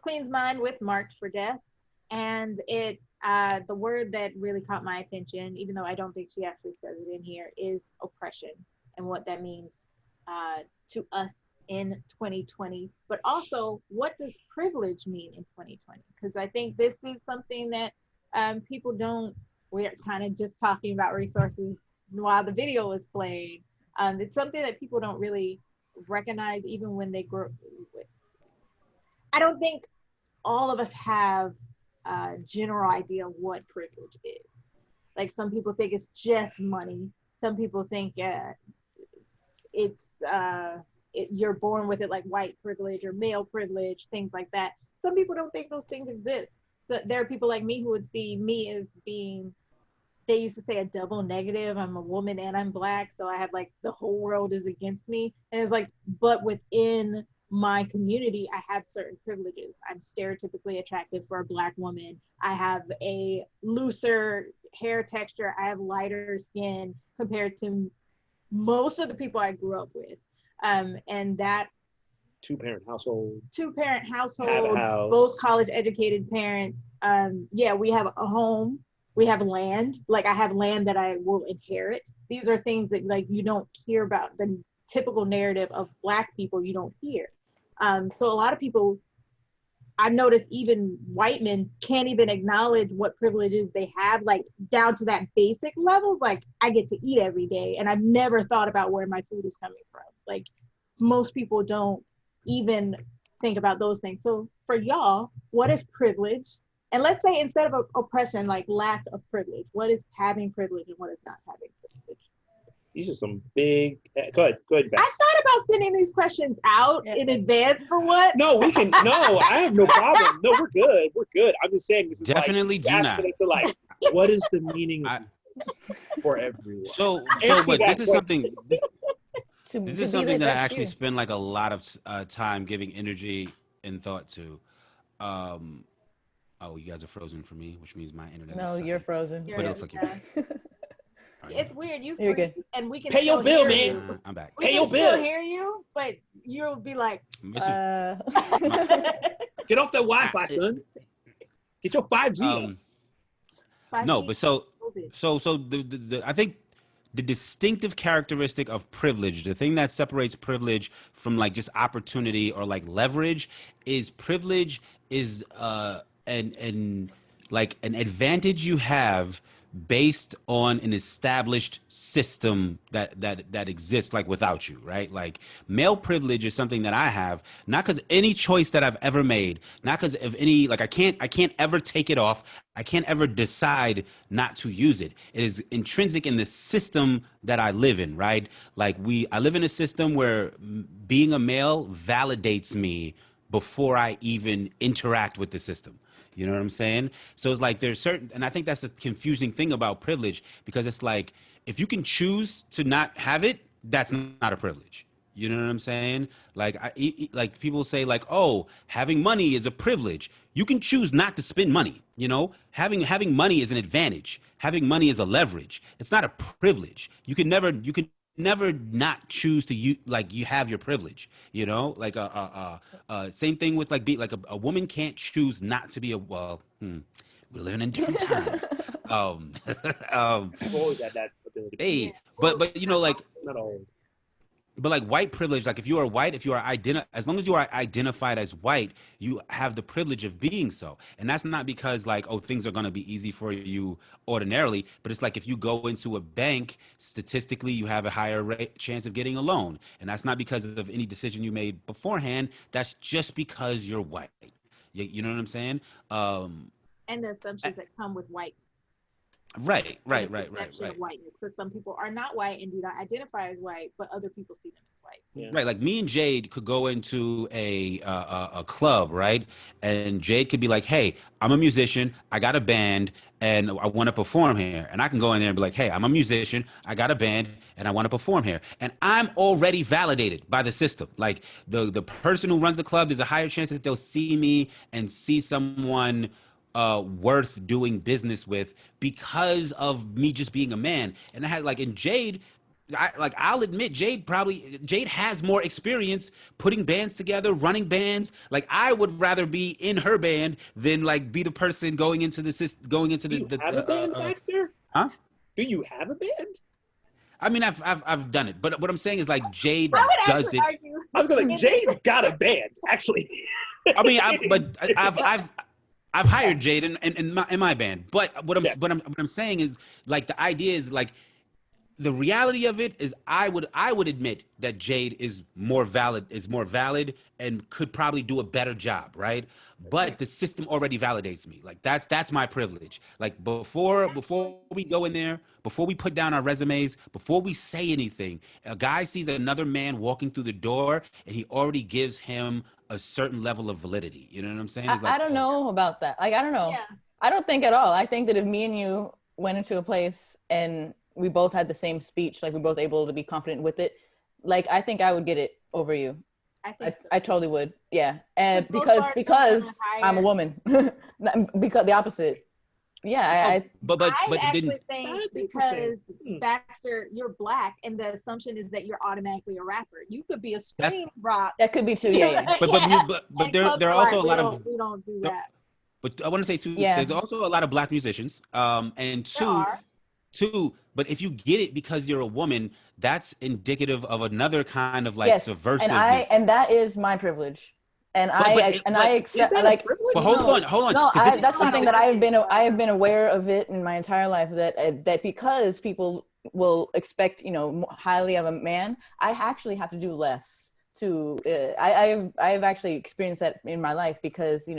Queen's Mind with Marked for Death, and it the word that really caught my attention, even though I don't think she actually says it in here, is oppression and what that means to us in 2020, but also what does privilege mean in 2020, because I think this is something that people don't, we're kind of just talking about resources while the video is playing. It's something that people don't really recognize even when they grow. I don't think all of us have a general idea of what privilege is. Like, some people think it's just money. Some people think you're born with it, like white privilege or male privilege, things like that. Some people don't think those things exist. So there are people like me who would see me as being, they used to say, a double negative. I'm a woman and I'm Black, so I have like the whole world is against me. And it's like, but within my community, I have certain privileges. I'm stereotypically attractive for a Black woman. I have a looser hair texture. I have lighter skin compared to most of the people I grew up with. And that two-parent household, both college educated parents. Yeah, we have a home, we have land. Like, I have land that I will inherit. These are things that, like, you don't hear about. The typical narrative of Black people, you don't hear. So a lot of people, I've noticed, even white men can't even acknowledge what privileges they have, like down to that basic levels. Like, I get to eat every day and I've never thought about where my food is coming from. Like, most people don't even think about those things. So for y'all, what is privilege And let's say instead of oppression, like lack of privilege, what is having privilege and what is not having privilege? These are some big. Go ahead, I thought about sending these questions out in advance for what? No, we can. No, I have no problem. No, we're good. We're good. I'm just saying this is Definitely like, do not. To like, what is the meaning for everyone? So, Answer but that this is something. To This be is something the that I best actually you. spend like a lot of time giving energy and thought to. Oh, you guys are frozen for me, which means my internet. No, is you're sucking. frozen. But it looks like you're back. Are you? It's weird. You're good. And we can Pay your still bill, hear man. you. I'm back. We Pay can your still bill. hear you, but you'll be like, Miss you. Get off that Wi-Fi, son. Get your 5G. No, 5G. but so I think the distinctive characteristic of privilege, the thing that separates privilege from like just opportunity or like leverage, is privilege is an like an advantage you have based on an established system that exists like without you, right? Like male privilege is something that I have, not because any choice that I've ever made, not because of any like I can't ever take it off. I can't ever decide not to use it. It is intrinsic in the system that I live in, right? Like I live in a system where being a male validates me before I even interact with the system. You know what I'm saying? So it's like there's certain, and I think that's the confusing thing about privilege, because it's like if you can choose to not have it, that's not a privilege. You know what I'm saying? Like like people say like, oh, having money is a privilege. You can choose not to spend money. You know, having money is an advantage. Having money is a leverage. It's not a privilege. You can never not choose to you have your privilege, you know, like same thing with like a woman can't choose not to be we're living in different times. I've always had that ability. Hey, but you know, like Not always. but like white privilege, like if you are white, if you are as long as you are identified as white, you have the privilege of being so. And that's not because like, oh, things are going to be easy for you ordinarily, but it's like if you go into a bank, statistically, you have a higher chance of getting a loan. And that's not because of any decision you made beforehand. That's just because you're white. You know what I'm saying? and the assumptions that come with whiteness. Right. Of whiteness, because some people are not white and do not identify as white, but other people see them as white. Yeah. Right, like me and Jade could go into a club, right? And Jade could be like, "Hey, I'm a musician. I got a band, and I want to perform here." And I can go in there and be like, "Hey, I'm a musician. I got a band, and I want to perform here." And I'm already validated by the system. Like the person who runs the club, there's a higher chance that they'll see me and see someone worth doing business with because of me just being a man. And I had like in Jade, I'll admit Jade has more experience putting bands together, running bands. Like I would rather be in her band than like be the person going into the Do you have a band, Baxter? Huh? Do you have a band? I mean, I've done it, but what I'm saying is like Jade I would does actually it. argue. I was going, Jade's got a band, actually. I mean, I've hired Jade in my band, but what I'm saying is like the idea is like the reality of it is I would admit that Jade is more valid and could probably do a better job, right? But the system already validates me. Like that's my privilege. Like before we go in there, before we put down our resumes, before we say anything, a guy sees another man walking through the door and he already gives him a certain level of validity. You know what I'm saying? It's like, I don't know about that. Like, I don't know. Yeah. I don't think at all. I think that if me and you went into a place and we both had the same speech, like we're both able to be confident with it, like I think I would get it over you. I totally would. Yeah. And because I'm a woman. Because the opposite. Yeah. I actually didn't. think because Baxter, you're black, and the assumption is that you're automatically a rapper. You could be a scream rock. That could be too. Yeah. But there are also a lot of. We don't do that. But I want to say too. Yeah. There's also a lot of black musicians. And two. But if you get it because you're a woman, that's indicative of another kind of like subversive. And that is my privilege. And I accept like. But hold on. No, that's something that I have been aware of it in my entire life. That because people will expect highly of a man, I actually have to do less. I've actually experienced that in my life because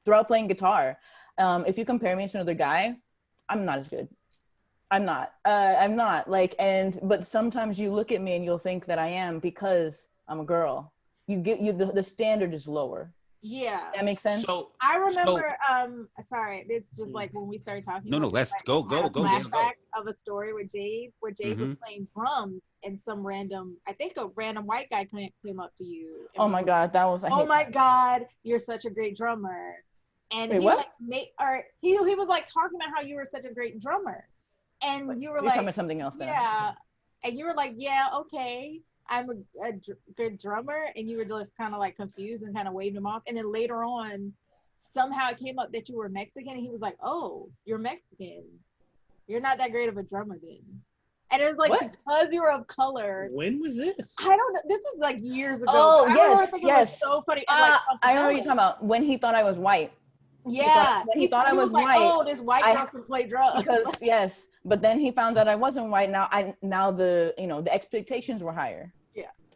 throughout playing guitar. If you compare me to another guy, I'm not as good. I'm not but sometimes you look at me and you'll think that I am because I'm a girl. The standard is lower. Yeah. That makes sense. So I remember, sorry, it's just like when we started talking. No, let's go. Flashback of a story with Jade, where Jade was Mhm. playing drums, and some random white guy came up to you. And Oh my God, that was. Oh my God, you're such a great drummer. And Wait, he what? like he was like talking about how you were such a great drummer, and you were You're like, talking about something else then. yeah, and you were like, yeah, okay, I'm a good drummer, and you were just kind of like confused and kind of waved him off. And then later on, somehow it came up that you were Mexican, and he was like, oh, you're Mexican, you're not that great of a drummer then. And it was like, What? because you were of color. When was this? I don't know. This was like years ago. Oh, I remember yes, thinking it was so funny. And, like, I know what you're talking about. When he thought I was white. Yeah. When he thought I was like, white. oh, this white girl can play drums. Because yes, but then he found out I wasn't white. Now the the expectations were higher.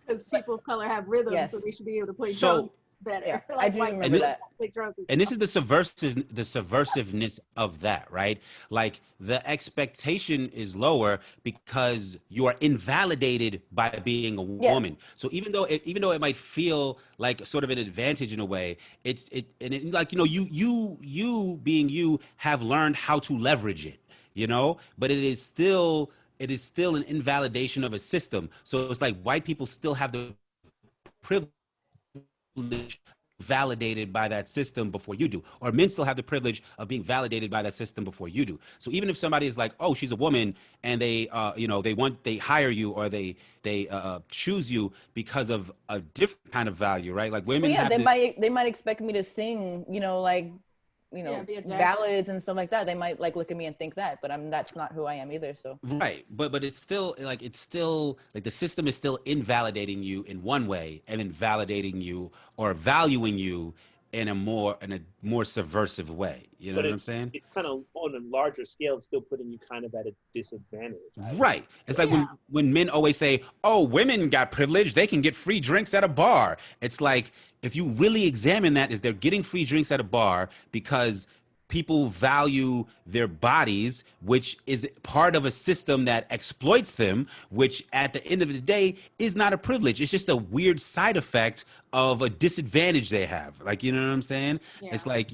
Because people of color have rhythm, Yes. so they should be able to play So- drums better. Yeah, Like I do white remember people that. play drums And this is the subversiveness of that, right? Like the expectation is lower because you are invalidated by being a Yeah. woman. So even though it might feel like sort of an advantage in a way, like you being you have learned how to leverage it, but it is still an invalidation of a system. So it's like white people still have the privilege validated by that system before you do, or men still have the privilege of being validated by that system before you do. So even if somebody is like, oh, she's a woman, and they hire you, or they choose you because of a different kind of value, right? Like women have they might expect me to sing be a jazz ballads and stuff like that. They might like look at me and think that, but that's not who I am either. So right, but it's still like the system is still invalidating you in one way and then validating you or valuing you in a more subversive way. You know what I'm saying? It's kind of on a larger scale, it's still putting you kind of at a disadvantage. Right. It's like when men always say, oh, women got privilege, they can get free drinks at a bar. It's like, if you really examine that, is they're getting free drinks at a bar because people value their bodies, which is part of a system that exploits them, which at the end of the day is not a privilege. It's just a weird side effect of a disadvantage they have. Like, you know what I'm saying? Yeah. It's like,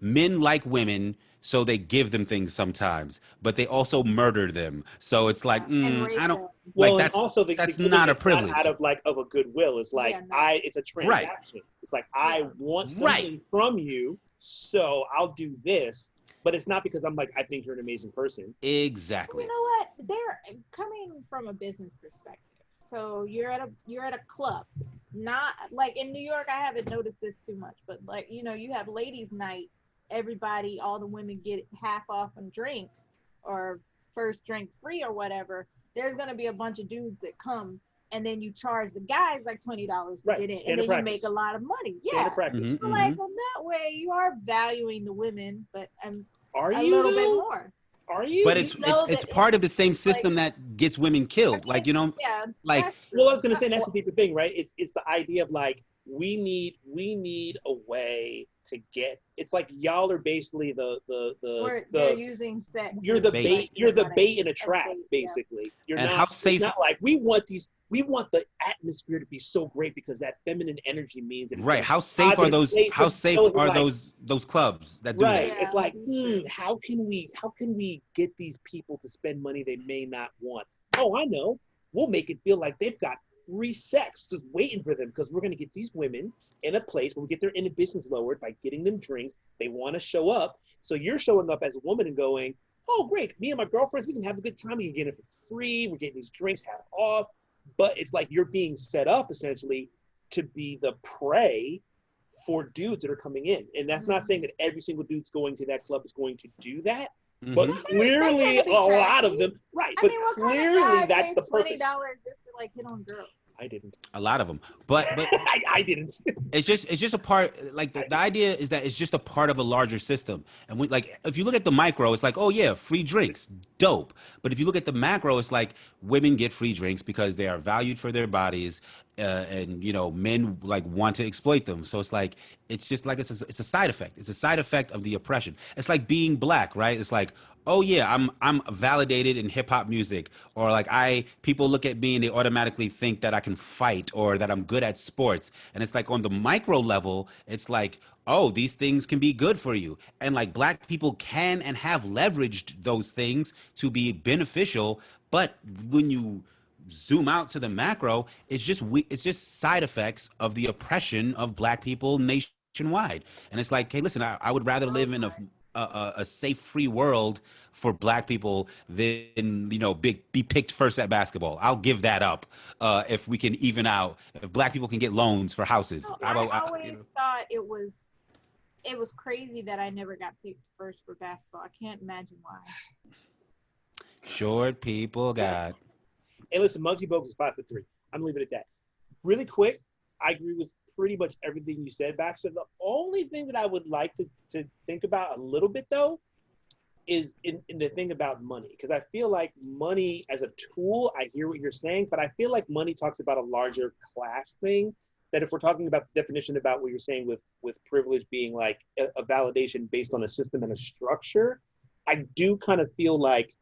men like women, so they give them things sometimes, but they also murder them. So it's like, And I don't rape like Well, that's and also that's not a privilege. out of a goodwill. It's like it's a transaction. It's like I want something from you, so I'll do this. But it's not because I'm like, I think you're an amazing person. Exactly. You know what? They're coming from a business perspective. So you're at a club, not like in New York. I haven't noticed this too much, but like you have ladies' night. Everybody, all the women get half off on drinks or first drink free or whatever. There's gonna be a bunch of dudes that come, and then you charge the guys like $20 to get in, and then you make a lot of money. Yeah, Practice. so like on that way, you are valuing the women, but Are a you little bit more. Are you? But it's part of the same system that gets women killed. Like, Yeah. like, well, I was gonna say that's the deeper thing, right? It's the idea of like we need a way to get. It's like y'all are basically They're using sex. You're the bait. You're the bait in a trap, bait, basically. You're And not. how safe- It's not like we want the atmosphere to be so great because that feminine energy means that it's right. gonna How safe are positive those? place. How So safe it's are like- those clubs that do Right. that? It's like, how can we get these people to spend money they may not want? Oh, I know. We'll make it feel like they've got free sex just waiting for them because we're going to get these women in a place where we get their inhibitions lowered by getting them drinks. They want to show up. So you're showing up as a woman and going, oh, great. Me and my girlfriends, we can have a good time. We can get it for free. We're getting these drinks half off. But it's like you're being set up essentially to be the prey for dudes that are coming in. And that's not saying that every single dude's going to that club is going to do that. But clearly a lot of them, right. I But mean, what clearly kind of guy that's the pays purpose. $20 just to like hit on girls? I didn't. A lot of them, but I didn't. it's just a part. Like the idea is that it's just a part of a larger system. And if you look at the micro, it's like, oh yeah, free drinks, dope. But if you look at the macro, it's like women get free drinks because they are valued for their bodies, and men like want to exploit them. So it's like it's just like it's a side effect. It's a side effect of the oppression. It's like being black, right? It's like, oh yeah, I'm validated in hip hop music, or like people look at me and they automatically think that I can fight or that I'm good at sports. And it's like on the micro level, it's like, oh, these things can be good for you. And like black people can and have leveraged those things to be beneficial. But when you zoom out to the macro, it's just side effects of the oppression of black people nationwide. And it's like, hey, listen, I would rather live in a safe, free world for black people than be picked first at basketball. I'll give that up if we can even out. If black people can get loans for houses. No, I always thought it was crazy that I never got picked first for basketball. I can't imagine why. Short people got. Hey, listen, Monkey Bogus is 5'3". I'm leaving it at that. Really quick, I agree with pretty much everything you said, Baxter. The only thing that I would like to think about a little bit, though, is in the thing about money. Because I feel like money as a tool, I hear what you're saying, but I feel like money talks about a larger class thing. That if we're talking about the definition about what you're saying with privilege being like a validation based on a system and a structure, I do kind of feel like,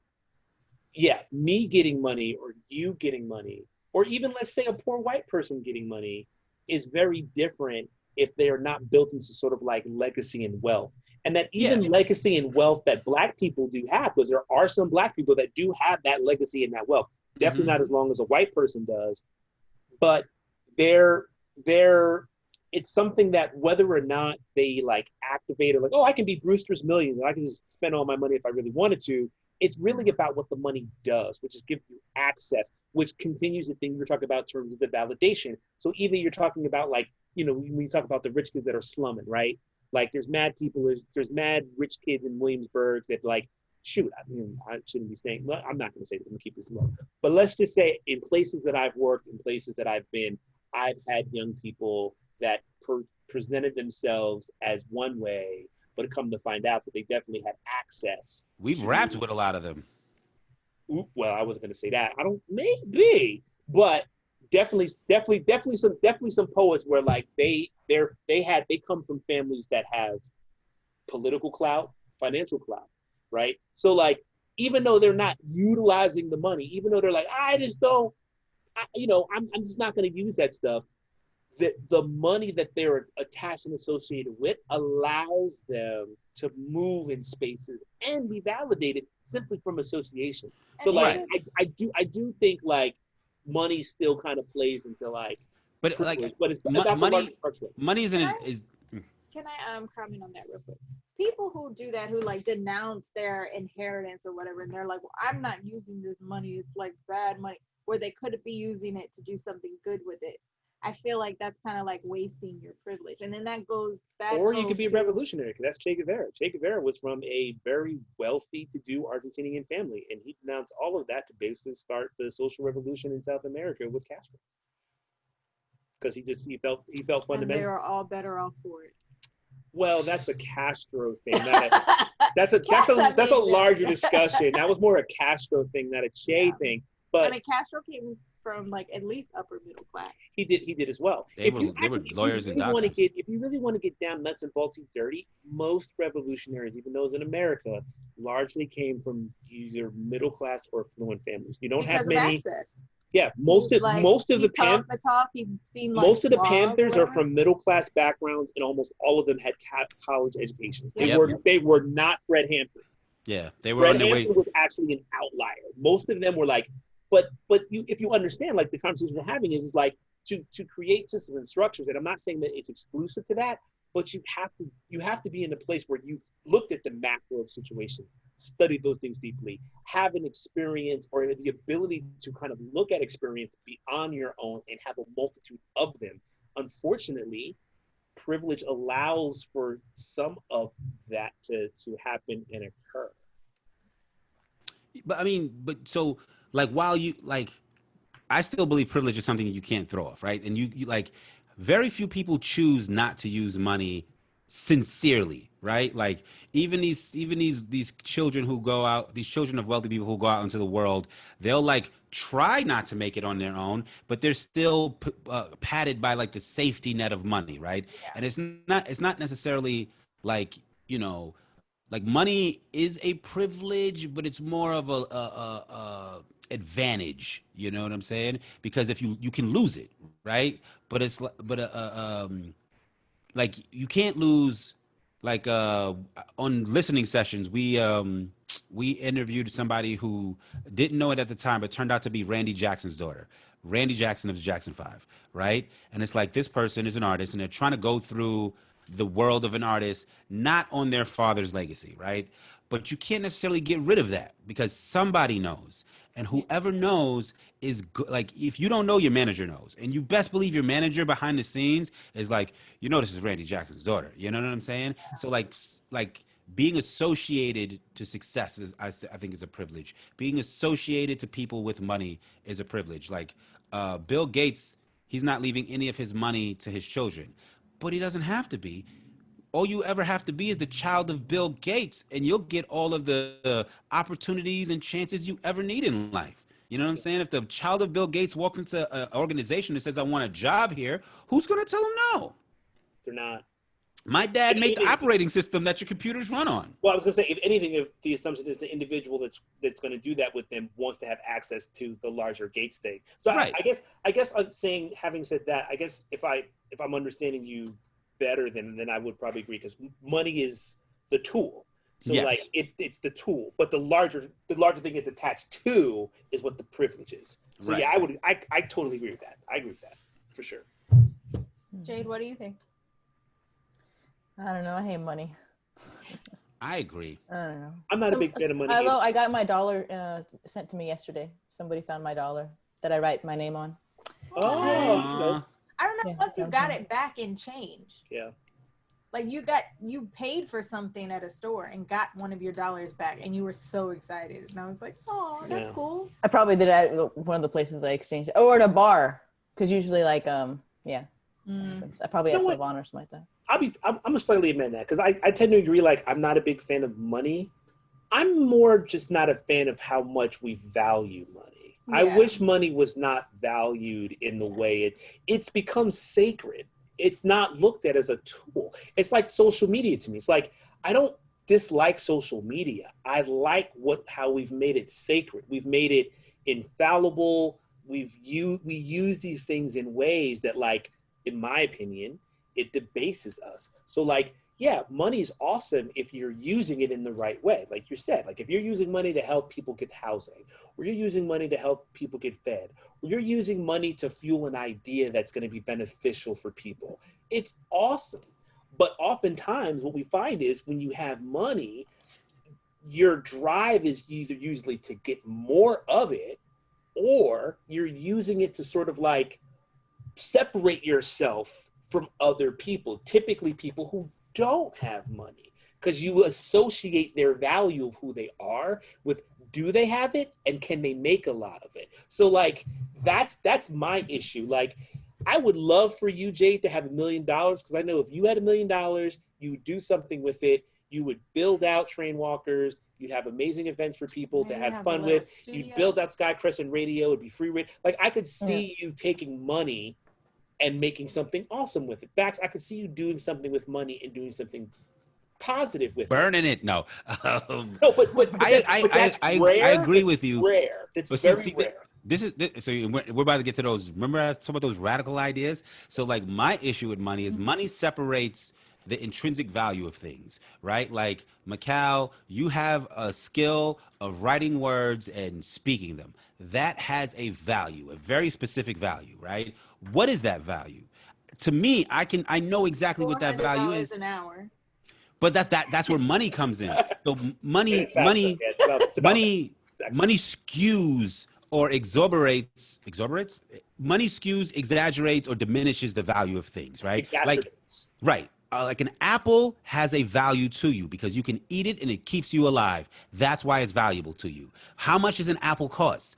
yeah, me getting money or you getting money, or even let's say a poor white person getting money is very different if they are not built into sort of like legacy and wealth. And that even legacy and wealth that black people do have, because there are some black people that do have that legacy and that wealth. Definitely not as long as a white person does, but it's something that whether or not they like activate it, like, oh, I can be Brewster's Millions, I can just spend all my money if I really wanted to. It's really about what the money does, which is give you access, which continues the thing you're talking about in terms of the validation. So either you're talking about like, when you talk about the rich kids that are slumming, right? Like there's mad people, there's mad rich kids in Williamsburg that like, shoot, I shouldn't be saying, well, I'm not going to say this, I'm going to keep this low. But let's just say in places that I've worked, in places that I've been, I've had young people that presented themselves as one way, but come to find out that they definitely had access. We've rapped with a lot of them. Well, I wasn't going to say that. I don't, maybe, but definitely some poets where like they come from families that have political clout, financial clout, right? So like, even though they're not utilizing the money, even though they're like, I'm just not going to use that stuff. The money that they're attached and associated with allows them to move in spaces and be validated simply from association. So like, I do think like money still kind of plays into like, but like, but it's money isn't is. Can I comment on that real quick? People who do that, who like denounce their inheritance or whatever, and they're like, well, I'm not using this money, it's like bad money, where they could be using it to do something good with it. I feel like that's kind of like wasting your privilege. And then that goes back. Or you could be a revolutionary, because that's Che Guevara. Che Guevara was from a very wealthy to-do Argentinian family, and he denounced all of that to basically start the social revolution in South America with Castro. Because he felt fundamental. And they are all better off for it. Well, that's a Castro thing. That's a larger discussion. That was more a Castro thing, not a Che thing. But I mean, Castro came from like at least upper middle class. He did as well. They were lawyers and doctors. If you really want to get down nuts and bolts and dirty, most revolutionaries, even those in America, largely came from either middle class or affluent families. You don't have many. Access. Yeah, most of the Panthers are from middle class backgrounds, and almost all of them had college educations. They were not Fred Hampton. Yeah, they were Fred on their way. Hampton was actually an outlier. Most of them were like, but if you understand, like the conversation we're having is like to create systems and structures. And I'm not saying that it's exclusive to that, but you have to be in a place where you've looked at the macro of situations, studied those things deeply, have an experience or the ability to kind of look at experience beyond your own and have a multitude of them. Unfortunately, privilege allows for some of that to happen and occur. But I mean, so like, while you like, I still believe privilege is something you can't throw off, right? And you like, very few people choose not to use money sincerely, right? Like these children who go out, these children of wealthy people who go out into the world, they'll like try not to make it on their own, but they're still padded by like the safety net of money, right? And it's not necessarily like, you know, like money is a privilege, but it's more of a advantage. You know what I'm saying? Because if you can lose it, right? But it's but like you can't lose. Like on listening sessions, we interviewed somebody who didn't know it at the time, but turned out to be Randy Jackson's daughter. Randy Jackson of the Jackson 5, right? And it's like this person is an artist and they're trying to go through the world of an artist, not on their father's legacy, right? But you can't necessarily get rid of that because somebody knows. And whoever knows is good. Like, if you don't know, your manager knows. And you best believe your manager behind the scenes is like, you know, this is Randy Jackson's daughter. You know what I'm saying? So, like being associated to success is, I think, is a privilege. Being associated to people with money is a privilege. Like, Bill Gates, he's not leaving any of his money to his children, but he doesn't have to be. All you ever have to be is the child of Bill Gates, and you'll get all of the opportunities and chances you ever need in life. You know what I'm saying? If the child of Bill Gates walks into an organization and says, I want a job here, who's going to tell him no? They're not. My dad made the operating system that your computers run on. Well, I was going to say, if anything, if the assumption is the individual that's going to do that with them wants to have access to the larger Gates thing. So right. I guess I'm saying, having said that, I guess if I'm understanding you better, then I would probably agree, because money is the tool. So yes. Like it's the tool, but the larger thing it's attached to is what the privilege is. So right. Yeah, I totally agree with that. I agree with that for sure. Jade, what do you think? I don't know. I hate money. I agree. I don't know. I'm not a big fan of money. Although I got my dollar sent to me yesterday. Somebody found my dollar that I write my name on. Oh, I remember once you got it back in change. Yeah. Like you paid for something at a store and got one of your dollars back, and you were so excited. And I was like, oh, that's cool. I probably did it at one of the places I exchanged, or at a bar, because usually like I probably had Savon or something like that. I'm gonna slightly amend that, because I tend to agree. Like, I'm not a big fan of money. I'm more just not a fan of how much we value money. Yeah. I wish money was not valued in the way it's become sacred. It's not looked at as a tool. It's like social media to me. It's like, I don't dislike social media. I like how we've made it sacred. We've made it infallible. We use these things in ways that, like, in my opinion, it debases us. So, like, yeah, money is awesome if you're using it in the right way. Like you said, like if you're using money to help people get housing, or you're using money to help people get fed, or you're using money to fuel an idea that's going to be beneficial for people, it's awesome. But oftentimes what we find is when you have money, your drive is either usually to get more of it, or you're using it to sort of like separate yourself from other people, typically people who don't have money, because you associate their value of who they are with, do they have it and can they make a lot of it? So like that's my issue. Like, I would love for you, Jade, to have $1 million, because I know if you had $1 million, you would do something with it. You would build out train walkers. You'd have amazing events for people to have fun with. Studio. You'd build out Sky Crescent Radio. It'd be free. Like, I could see you taking money and making something awesome with it. Bax, I could see you doing something with money and doing something positive with Burning it. No. No, but that's rare. I agree with you. Rare. It's very rare. So we're about to get to those. Remember some of those radical ideas? So like my issue with money is money separates the intrinsic value of things, right? Like, Mikal, you have a skill of writing words and speaking them. That has a value, a very specific value, right? What is that value? To me, I know exactly what that value is. $400 an hour. But that's where money comes in. So money skews or exaggerates. Money skews, exaggerates, or diminishes the value of things, right? Like an apple has a value to you because you can eat it and it keeps you alive. That's why it's valuable to you. How much does an apple cost?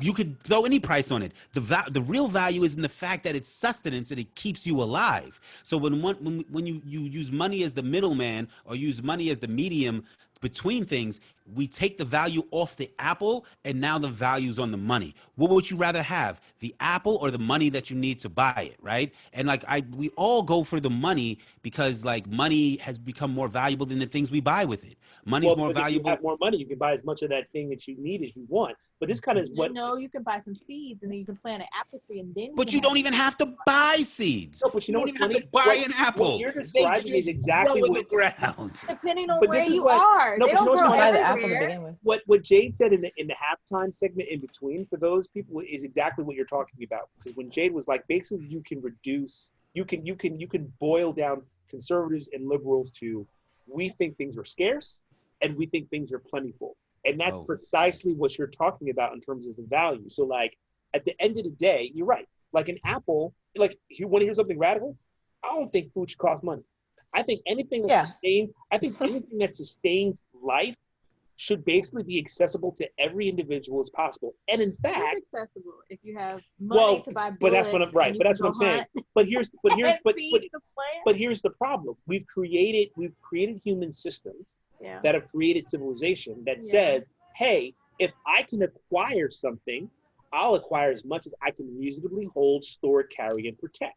you could throw any price on it. The real value is in the fact that it's sustenance and it keeps you alive. So when you use money as the middleman or use money as the medium between things, we take the value off the apple and now the value's on the money. What would you rather have, the apple or the money that you need to buy it, right? And like we all go for the money because like money has become more valuable than the things we buy with it. Money's more valuable. If you have more money, you can buy as much of that thing that you need as you want. But this kind of is what. No, you can buy some seeds and then you can plant an apple tree and then. But you don't even have to buy seeds. No, but you don't even have to buy an apple. What you're describing is exactly what the ground. Depending on where you are, no, they don't grow buy the apple to everywhere. begin with. What Jade said in the halftime segment in between for those people is exactly what you're talking about. Because when Jade was like, basically, you can boil down conservatives and liberals to, we think things are scarce and we think things are plentiful. And that's precisely what you're talking about in terms of the value. So like at the end of the day, you're right. Like an apple, like you want to hear something radical? I don't think food should cost money. I think anything that anything that sustains life should basically be accessible to every individual as possible. And in fact, it's accessible if you have money to buy bullets. But that's what I'm saying. But here's the problem. We've created human systems that have created civilization that says, hey, if I can acquire something, I'll acquire as much as I can reasonably hold, store, carry, and protect.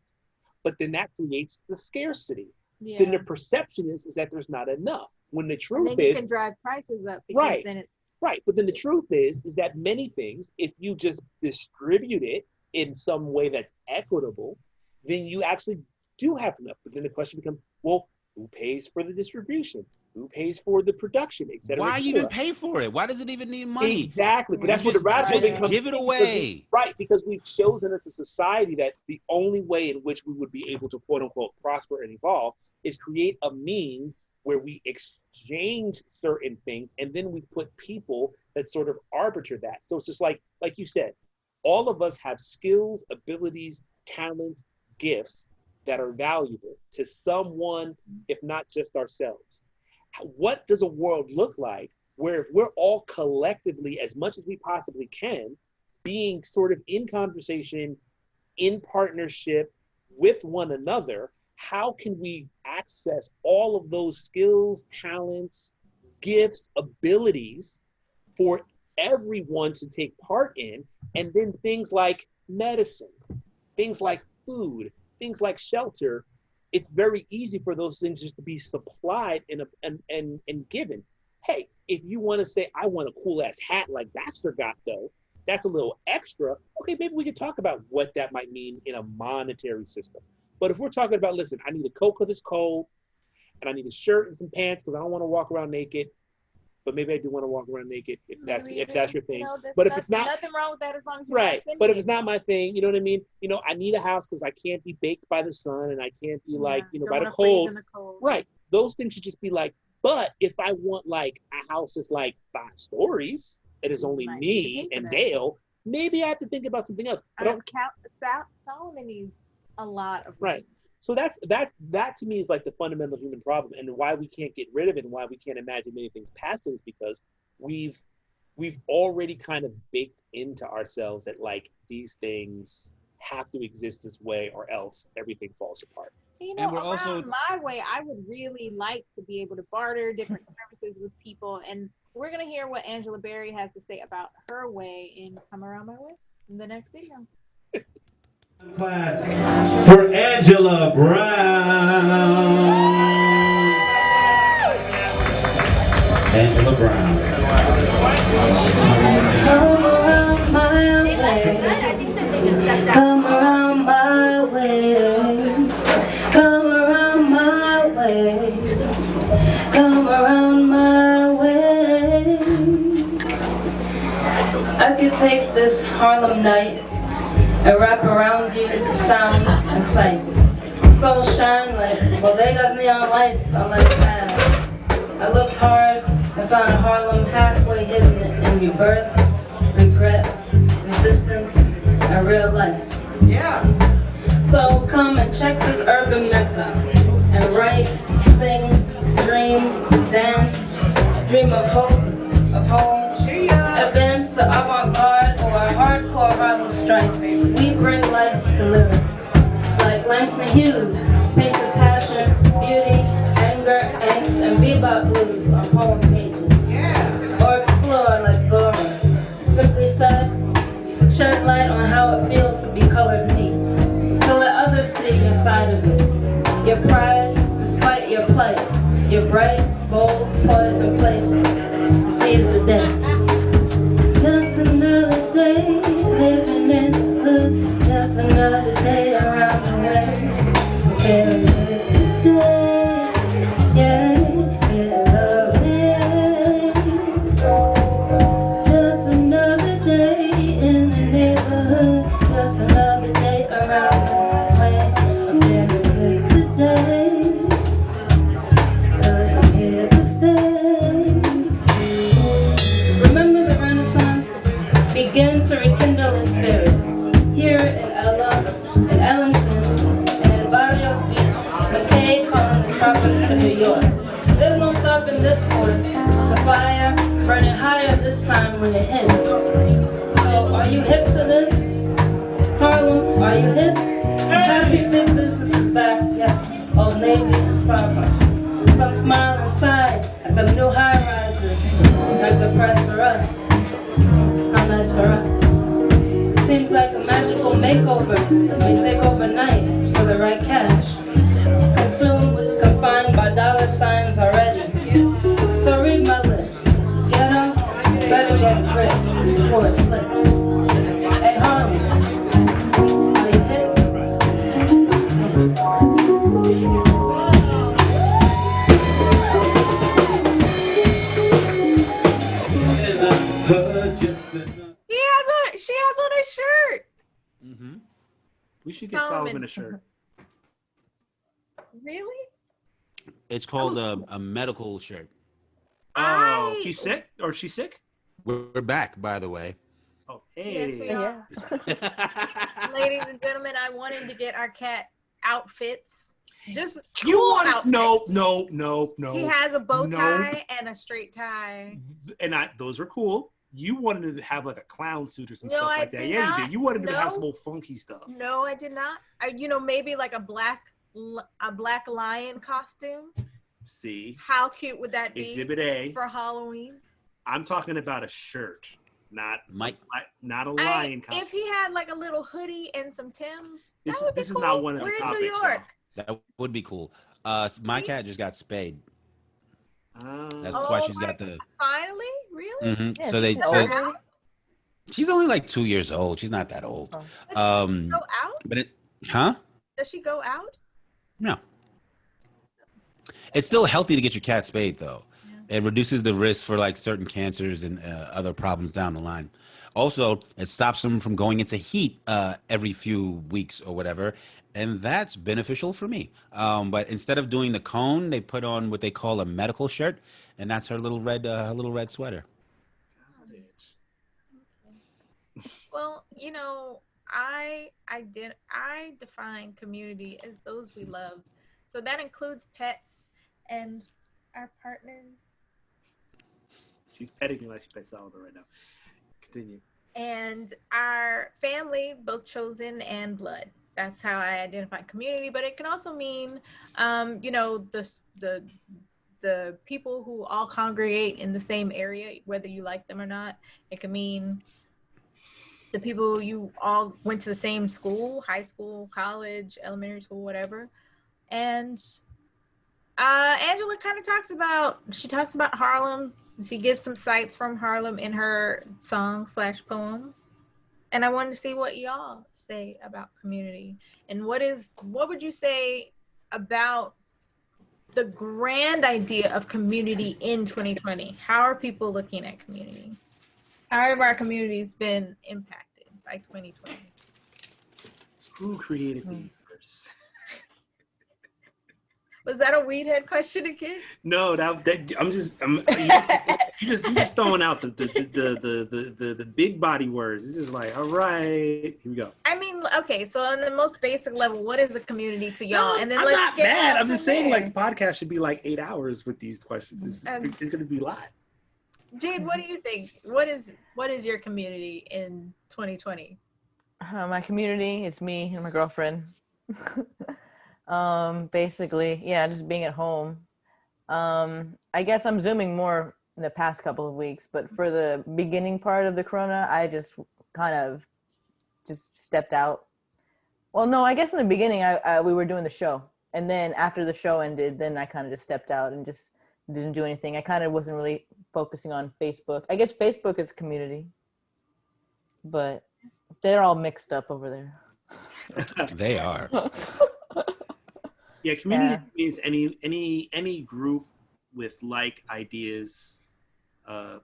But then that creates the scarcity. Yeah. Then the perception is that there's not enough. When the truth and then you can drive prices up because then it's right. But then the truth is that many things, if you just distribute it in some way that's equitable, then you actually do have enough. But then the question becomes, well, who pays for the distribution? Who pays for the production, et cetera? Why even pay for it? Why does it even need money? Exactly, but that's where the radical thing comes. Give it away. Because we've chosen as a society that the only way in which we would be able to quote unquote prosper and evolve is create a means where we exchange certain things, and then we put people that sort of arbiter that. So it's just like you said, all of us have skills, abilities, talents, gifts that are valuable to someone, if not just ourselves. What does a world look like where if we're all collectively, as much as we possibly can, being sort of in conversation, in partnership with one another, how can we access all of those skills, talents, gifts, abilities for everyone to take part in? And then things like medicine, things like food, things like shelter, it's very easy for those things just to be supplied and given. Hey, if you want to say, I want a cool ass hat like Baxter got though, that's a little extra. Okay, maybe we could talk about what that might mean in a monetary system. But if we're talking about, listen, I need a coat because it's cold, and I need a shirt and some pants because I don't want to walk around naked. But maybe I do want to walk around naked if that's your thing. But if it's not, nothing wrong with that as long as you're right. But if it's not my thing, you know what I mean? You know, I need a house because I can't be baked by the sun and I can't be by the cold. Right. Those things should just be like, but if I want like a house that's like 5 stories, it is only me and Dale, maybe I have to think about something else. Solomon needs a lot of right. So that to me is like the fundamental human problem, and why we can't get rid of it and why we can't imagine many things past it is because we've already kind of baked into ourselves that like these things have to exist this way or else everything falls apart. You know, around my way, I would really like to be able to barter different services with people, and we're gonna hear what Angela Berry has to say about her way in Come Around My Way in the next video. Class for Angela Brown. Angela Brown. Come around my way. Come around my way. Come around my way. Come around my way. I could take this Harlem night and wrap around you sounds and sights. So shine like bodegas neon lights on like path. I looked hard and found a Harlem halfway hidden in rebirth, regret, resistance, and real life. Yeah. So come and check this urban mecca and write, sing, dream, dance, dream of hope, of home. advance to avant-garde or a hardcore Harlem strife, we bring life to lyrics. Like Langston Hughes, painted passion, beauty, anger, angst, and bebop blues on poem pages. Or explore like Zora. Simply said, shed light on how it feels to be colored me. To let others see your side of it. Your pride, despite your plight. Your bright, bold, poised, and playful. To seize the day. Just another day living in the hood. Just another day around the way. Feeling good today. Yeah, feeling lovely. Just another day in the neighborhood. Just another day around the way. I'm feeling good today. 'Cause I'm here to stay. Remember the Renaissance? Begin to rekindle the spirit. Here in Ella, in Ellington, and in Barrios Beats, McKay calling the tropics to New York. There's no stopping this force. The fire burning higher this time when it hits. So are you hip to this? Harlem, are you hip? Happy big business is back, yes. Old Navy and Starbucks. Some smile inside at the new high-rises. Like the press for us. How nice for us. Seems like a magical makeover may take overnight for the right cash. Consumed, confined by dollar signs already. So read my lips. Get up, better get a grip before it slips. Hey Harlem, are you hip? She has on a shirt. Mm-hmm. We should get Solomon a shirt. Really? It's called a medical shirt. Oh, he's sick? Or she's sick? We're back, by the way. Oh, hey. Yes, we are. Ladies and gentlemen, I wanted to get our cat outfits. Just You cool want outfits. No. He has a bow tie and a straight tie. And those are cool. You wanted to have like a clown suit or some No, stuff I like that. did Yeah, not. you did. You wanted to have No. some old funky stuff. No, I did not. Maybe like a black lion costume. See, How cute would that be? Exhibit A. For Halloween. I'm talking about a shirt, not Mike. not a lion costume. If he had like a little hoodie and some Timbs, that would be This cool. is not one of the We're in topics. New York. That would be cool. My cat just got spayed. That's Oh, why she's got the. Finally? Really? Mm-hmm. Yeah, So they. she's So, old. she's only like 2 years old. She's not that old. Does she go out? But it. Huh? Does she go out? No. It's still healthy to get your cat spayed, though. Yeah. It reduces the risk for like certain cancers and other problems down the line. Also, it stops them from going into heat every few weeks or whatever, and that's beneficial for me. But instead of doing the cone, they put on what they call a medical shirt, and that's her little red sweater. Well, I define community as those we love. So that includes pets and our partners. She's petting me like she pets Salvador right now. Continue. And our family, both chosen and blood. That's how I identify community. But it can also mean, the people who all congregate in the same area, whether you like them or not. It can mean the people you all went to the same school, high school, college, elementary school, whatever. And Angela kind of talks about Harlem. She gives some sights from Harlem in her song/poem. And I wanted to see what y'all say about community. And what would you say about the grand idea of community in 2020? How are people looking at community? How have our communities been impacted by 2020? Who created me first? Was that a weed head question again? No, you just throwing out the big body words. It's just like, all right, here we go. I mean, okay, so on the most basic level, what is a community to y'all? No, And then I'm let's not get mad. on I'm just from saying, there. like, the podcast should be like 8 hours with these questions. It's going to be a lot. Jade, what do you think? What is your community in 2020? My community is me and my girlfriend. Basically, yeah, just being at home. I guess I'm zooming more in the past couple of weeks, but for the beginning part of the corona, I just kind of just stepped out. Well, no, I guess in the beginning, we were doing the show, and then after the show ended, then I kind of just stepped out and just didn't do anything. I kind of wasn't really focusing on Facebook. I guess Facebook is community, but they're all mixed up over there. They are. Yeah, community means any group with like ideas,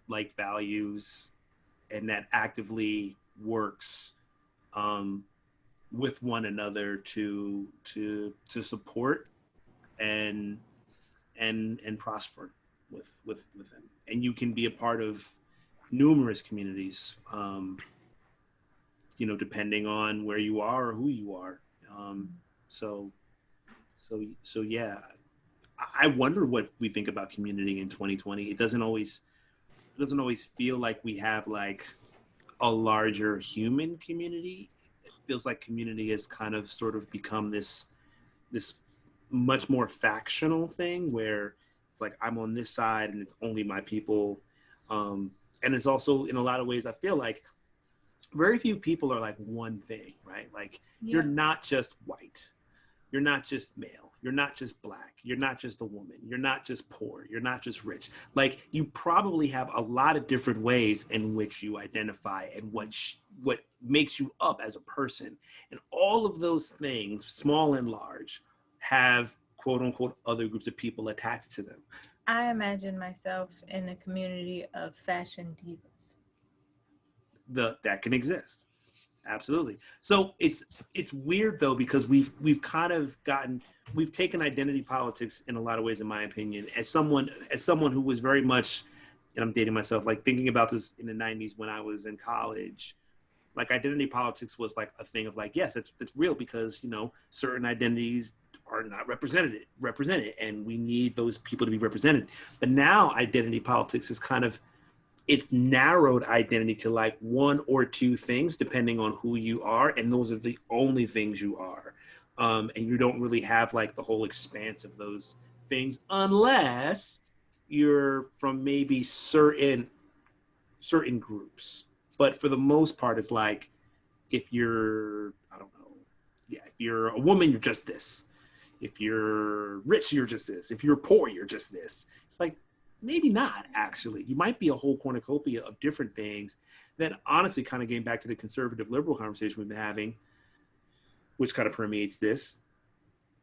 like values, and that actively works with one another to support and prosper with them. And you can be a part of numerous communities, depending on where you are or who you are. So yeah, I wonder what we think about community in 2020. It doesn't always feel like we have like a larger human community. It feels like community has kind of sort of become this much more factional thing where it's like I'm on this side and it's only my people. And it's also in a lot of ways I feel like very few people are like one thing, right? Like You're not just white. You're not just male. You're not just black. You're not just a woman. You're not just poor. You're not just rich. Like you probably have a lot of different ways in which you identify and what makes you up as a person. And all of those things, small and large, have quote unquote other groups of people attached to them. I imagine myself in a community of fashion divas. That can exist. Absolutely. So it's weird though, because we've taken identity politics in a lot of ways, in my opinion, as someone who was very much, and I'm dating myself, like thinking about this in the 90s when I was in college, like identity politics was like a thing of like, yes, it's real because, certain identities are not represented and we need those people to be represented. But now identity politics is kind of, it's narrowed identity to like one or two things depending on who you are, and those are the only things you are, and you don't really have like the whole expanse of those things unless you're from maybe certain groups. But for the most part, it's like if you're if you're a woman, you're just this. If you're rich, you're just this. If you're poor, you're just this. It's like, maybe not, actually. You might be a whole cornucopia of different things that honestly kind of getting back to the conservative liberal conversation we've been having, which kind of permeates this.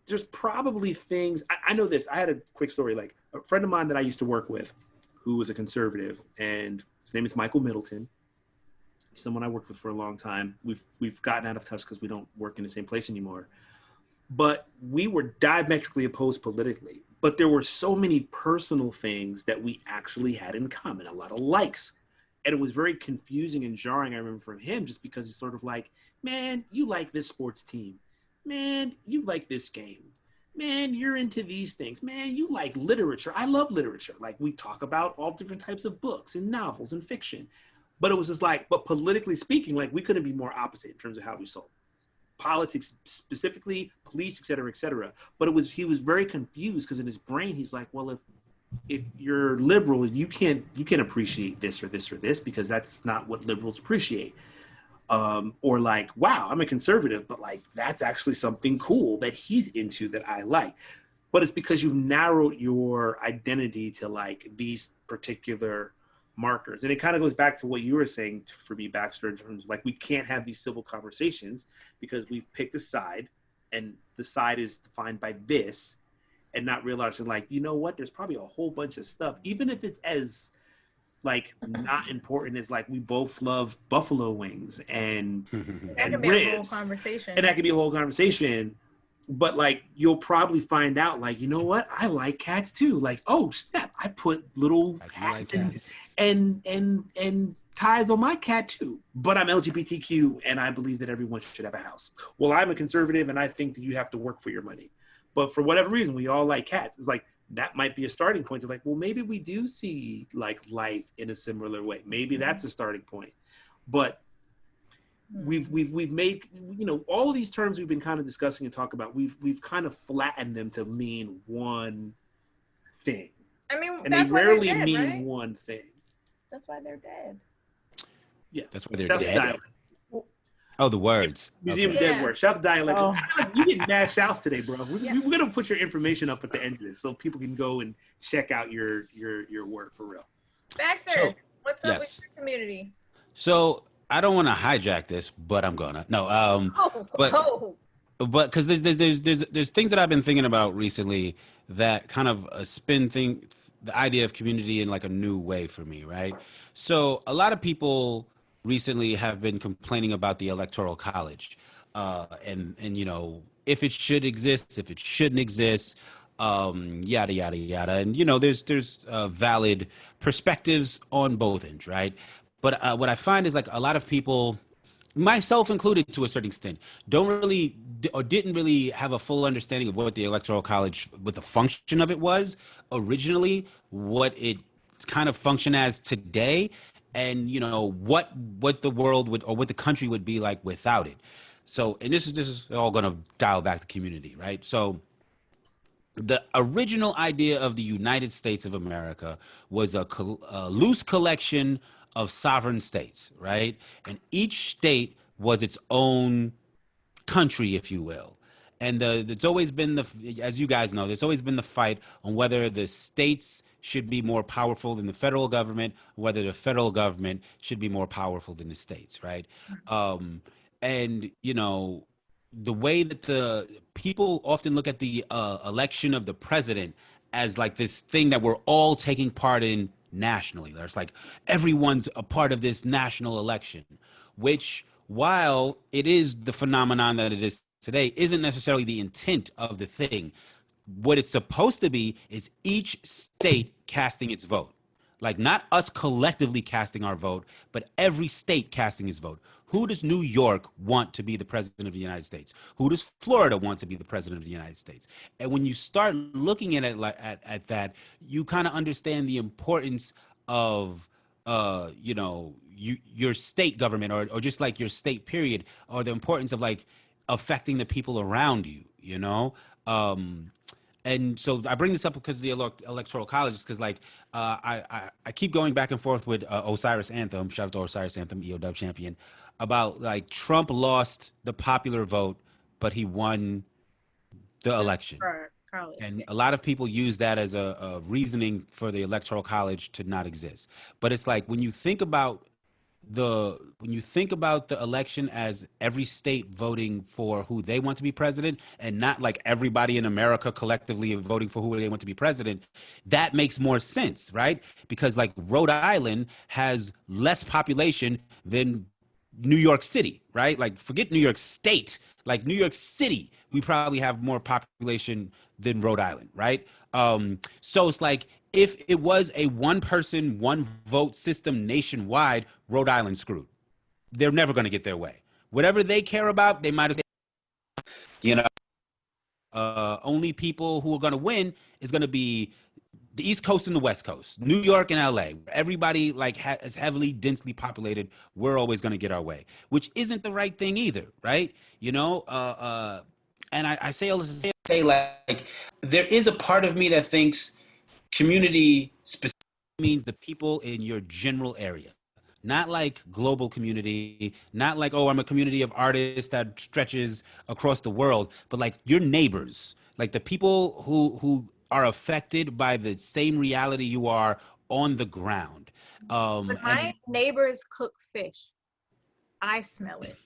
There's probably things, I know this, I had a quick story, like a friend of mine that I used to work with who was a conservative, and his name is Michael Middleton. He's someone I worked with for a long time. We've gotten out of touch because we don't work in the same place anymore. But we were diametrically opposed politically. But there were so many personal things that we actually had in common, a lot of likes. And it was very confusing and jarring, I remember, from him, just because he's sort of like, man, you like this sports team. Man, you like this game. Man, you're into these things. Man, you like literature. I love literature. Like we talk about all different types of books and novels and fiction. But it was just like, but politically speaking, like we couldn't be more opposite in terms of how we saw politics, specifically police, et cetera, but he was very confused because in his brain he's like, well, if you're liberal, you can't appreciate this or this or this because that's not what liberals appreciate, or like, wow, I'm a conservative, but like that's actually something cool that he's into that I like. But it's because you've narrowed your identity to like these particular markers. And it kind of goes back to what you were saying for me, Baxter, in terms of like, we can't have these civil conversations because we've picked a side and the side is defined by this, and not realizing like, you know what, there's probably a whole bunch of stuff, even if it's as like not important as like we both love buffalo wings and that could be ribs, a whole conversation. And that could be a whole conversation. But like, you'll probably find out like, you know what? I like cats too. Like, oh snap, I put little hats and ties on my cat too. But I'm LGBTQ and I believe that everyone should have a house. Well, I'm a conservative and I think that you have to work for your money. But for whatever reason, we all like cats. It's like, that might be a starting point to like, well, maybe we do see like life in a similar way. Maybe that's a starting point. But we've made, you know, all of these terms we've been kind of discussing and talking about, we've kind of flattened them to mean one thing. I mean, And that's they why rarely they're dead, mean right? one thing. That's why they're dead. Yeah. That's why they're Shout out to dead. Dyalekt. Oh, the words. Museum Okay. of Dead Words. Shout out to Dyalekt. Oh. You get mad shouts today, bro. We're Yeah. going to put your information up at the end of this so people can go and check out your work for real. Baxter, So, what's up yes. with your community? So I don't want to hijack this, but I'm gonna. No. But because there's things that I've been thinking about recently that kind of spin the idea of community in like a new way for me, right? So a lot of people recently have been complaining about the Electoral College, and you know, if it should exist, if it shouldn't exist, yada yada yada, and you know, there's valid perspectives on both ends, right? But what I find is like a lot of people, myself included to a certain extent, don't really or didn't really have a full understanding of what the Electoral College, what the function of it was originally, what it kind of function as today, and you know what the world would or what the country would be like without it. So, and this is all going to dial back to community, right? So the original idea of the United States of America was a loose collection of sovereign states, right? And each state was its own country, if you will. And it's always been as you guys know, there's always been the fight on whether the states should be more powerful than the federal government, whether the federal government should be more powerful than the states, right? And you know, the way that the people often look at the election of the president as like this thing that we're all taking part in nationally. There's like everyone's a part of this national election, which while it is the phenomenon that it is today, isn't necessarily the intent of the thing. What it's supposed to be is each state casting its vote. Like not us collectively casting our vote, but every state casting its vote. Who does New York want to be the president of the United States? Who does Florida want to be the president of the United States? And when you start looking at it at that, you kind of understand the importance of you know, your state government or just like your state period, or the importance of like affecting the people around you, you know? And so I bring this up because of the Electoral College, because like I keep going back and forth with Osiris Anthem, shout out to Osiris Anthem, EOW champion, about like Trump lost the popular vote, but he won the election. And a lot of people use that as a reasoning for the Electoral College to not exist. But it's like when you think about the election as every state voting for who they want to be president, and not like everybody in America collectively voting for who they want to be president, that makes more sense, right? Because like Rhode Island has less population than New York City, right? Like forget New York State, like New York City, we probably have more population than Rhode Island, right? So it's like if it was a one person, one vote system nationwide, Rhode Island screwed. They're never going to get their way. Whatever they care about, they might as well, you know, only people who are going to win is going to be the East Coast and the West Coast, New York and LA. Everybody like is heavily, densely populated. We're always going to get our way, which isn't the right thing either, right? You know, and I say all this to say like there is a part of me that thinks community specifically means the people in your general area, not like global community, not like, oh, I'm a community of artists that stretches across the world, but like your neighbors, like the people who are affected by the same reality you are on the ground. But my neighbors cook fish. I smell it.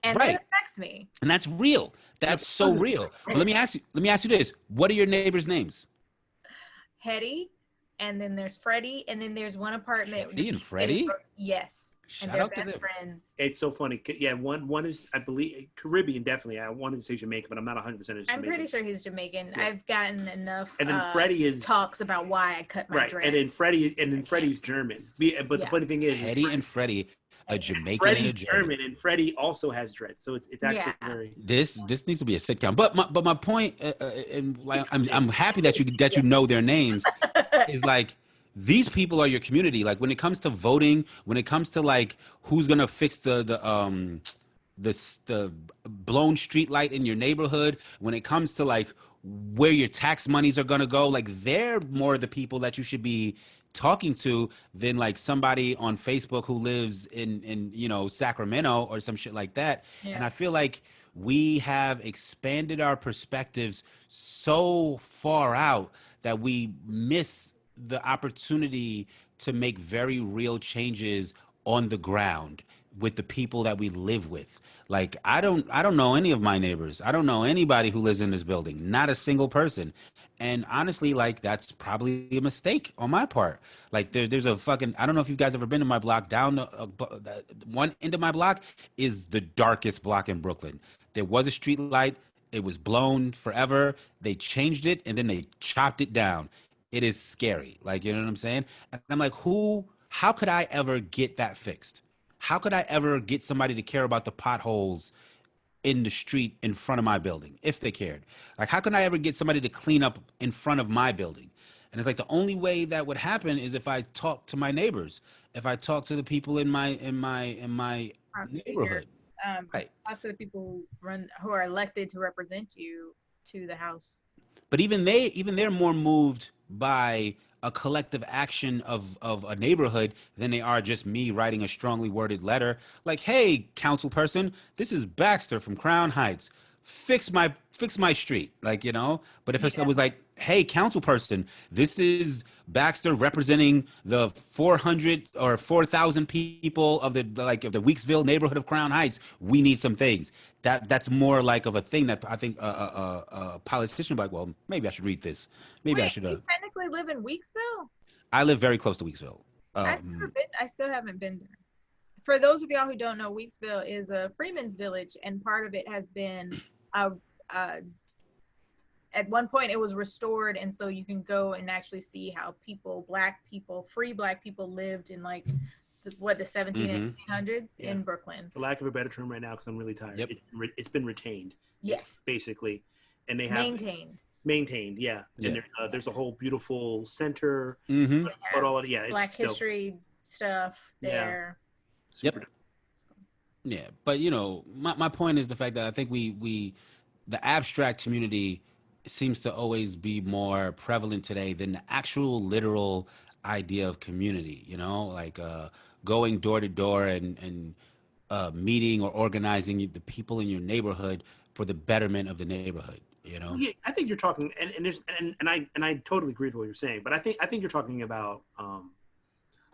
And right. That affects me. And that's real. That's so real. But let me ask you this. What are your neighbors' names? Hetty, and then there's Freddie, and then there's one apartment. Hetty and Freddie? Yes. Shout and they're out to best them. friends. It's so funny. Yeah, one is, I believe, Caribbean, definitely. I wanted to say Jamaica, but I'm not 100% sure. I'm pretty sure he's Jamaican. Yeah. I've gotten enough and then Freddie is, talks about why I cut my dreads. And then Freddie's German. But the funny thing is, Hetty and Freddie. a Jamaican and a Freddie's German. German, and Freddie also has dreads, so it's actually very. This needs to be a sitcom. But my point, and like I'm happy that you know their names, is like these people are your community. Like when it comes to voting, when it comes to like who's gonna fix the blown street light in your neighborhood, when it comes to like where your tax monies are gonna go, like they're more the people that you should be talking to than like somebody on Facebook who lives in Sacramento or some shit like that. And I feel like we have expanded our perspectives so far out that we miss the opportunity to make very real changes on the ground with the people that we live with. Like I don't know any of my neighbors. I don't know anybody who lives in this building, not a single person. And honestly, like that's probably a mistake on my part. Like there's a fucking, I don't know if you guys ever been to my block. Down one end of my block is the darkest block in Brooklyn. There was a street light. It was blown forever. They changed it and then they chopped it down. It is scary. Like, you know what I'm saying? And I'm like, how could I ever get that fixed? How could I ever get somebody to care about the potholes in the street in front of my building if they cared? Like, how can I ever get somebody to clean up in front of my building? And it's like the only way that would happen is if I talk to my neighbors, if I talk to the people in my neighborhood. Right. Talk to the people who are elected to represent you to the House. But even they're more moved by a collective action of a neighborhood than they are just me writing a strongly worded letter like, hey, council person, this is Baxter from Crown Heights. Fix my street. Like, you know, but if it was like, hey, council person, this is Baxter representing the 400 or 4,000 people of the Weeksville neighborhood of Crown Heights. We need some things. That's more like of a thing that I think a politician would be like, well, maybe I should read this. Maybe I should. You technically live in Weeksville? I live very close to Weeksville. I've never been. I still haven't been there. For those of y'all who don't know, Weeksville is a freeman's village, and part of it has been at one point it was restored, and so you can go and actually see how free black people lived in like the 17 and 1800s in Brooklyn. For lack of a better term right now, because I'm really tired. Yep. It's been retained. Yes. Basically. And they have maintained, yeah. And there's a whole beautiful center. But all of it's Black history stuff there. Super dope. Yeah, but you know, my point is the fact that I think the abstract community seems to always be more prevalent today than the actual literal idea of community, you know, like going door to door and meeting or organizing the people in your neighborhood for the betterment of the neighborhood, you know? Yeah, I think you're talking, and I totally agree with what you're saying, but I think you're talking about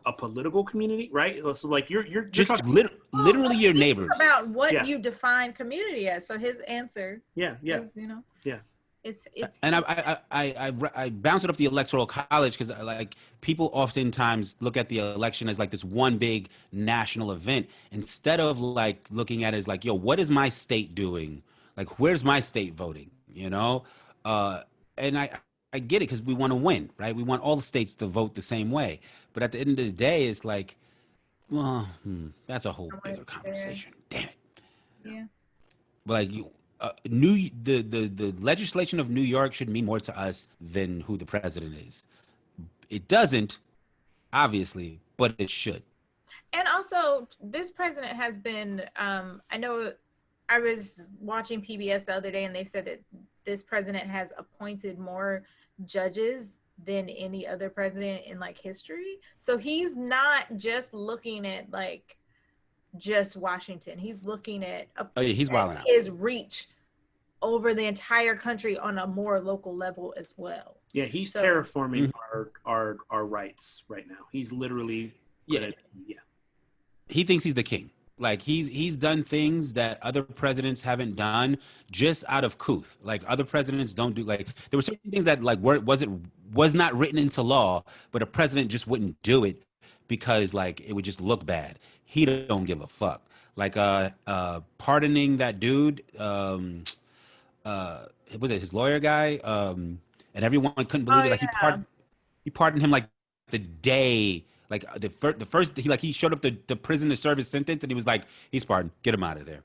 a political community, right? So like you're just talking, literally your neighbors. About what you define community as. So his answer, is, you know, it's. And I bounce it off the electoral college because like people oftentimes look at the election as like this one big national event instead of like looking at it as like, yo, what is my state doing? Like, where's my state voting? You know, and I get it because we want to win, right? We want all the states to vote the same way. But at the end of the day, it's like, well, that's a whole bigger conversation. Damn it. Yeah. But like the legislation of New York should mean more to us than who the president is. It doesn't, obviously, but it should. And also, this president has been, I know I was watching PBS the other day and they said that this president has appointed more judges than any other president in like history. So he's not just looking at like just Washington. He's looking at he's wilding out. His reach over the entire country on a more local level as well. Yeah, he's terraforming our rights right now. He's literally He thinks he's the king. Like he's done things that other presidents haven't done just out of couth. Like other presidents don't do. Like there were certain things that like was not written into law, but a president just wouldn't do it because like it would just look bad. He don't give a fuck. Like pardoning that dude. Was it his lawyer guy? And everyone couldn't believe it. Like he pardoned him like the day Like the first he showed up to prison to serve his sentence, and he was like, he's pardoned, get him out of there.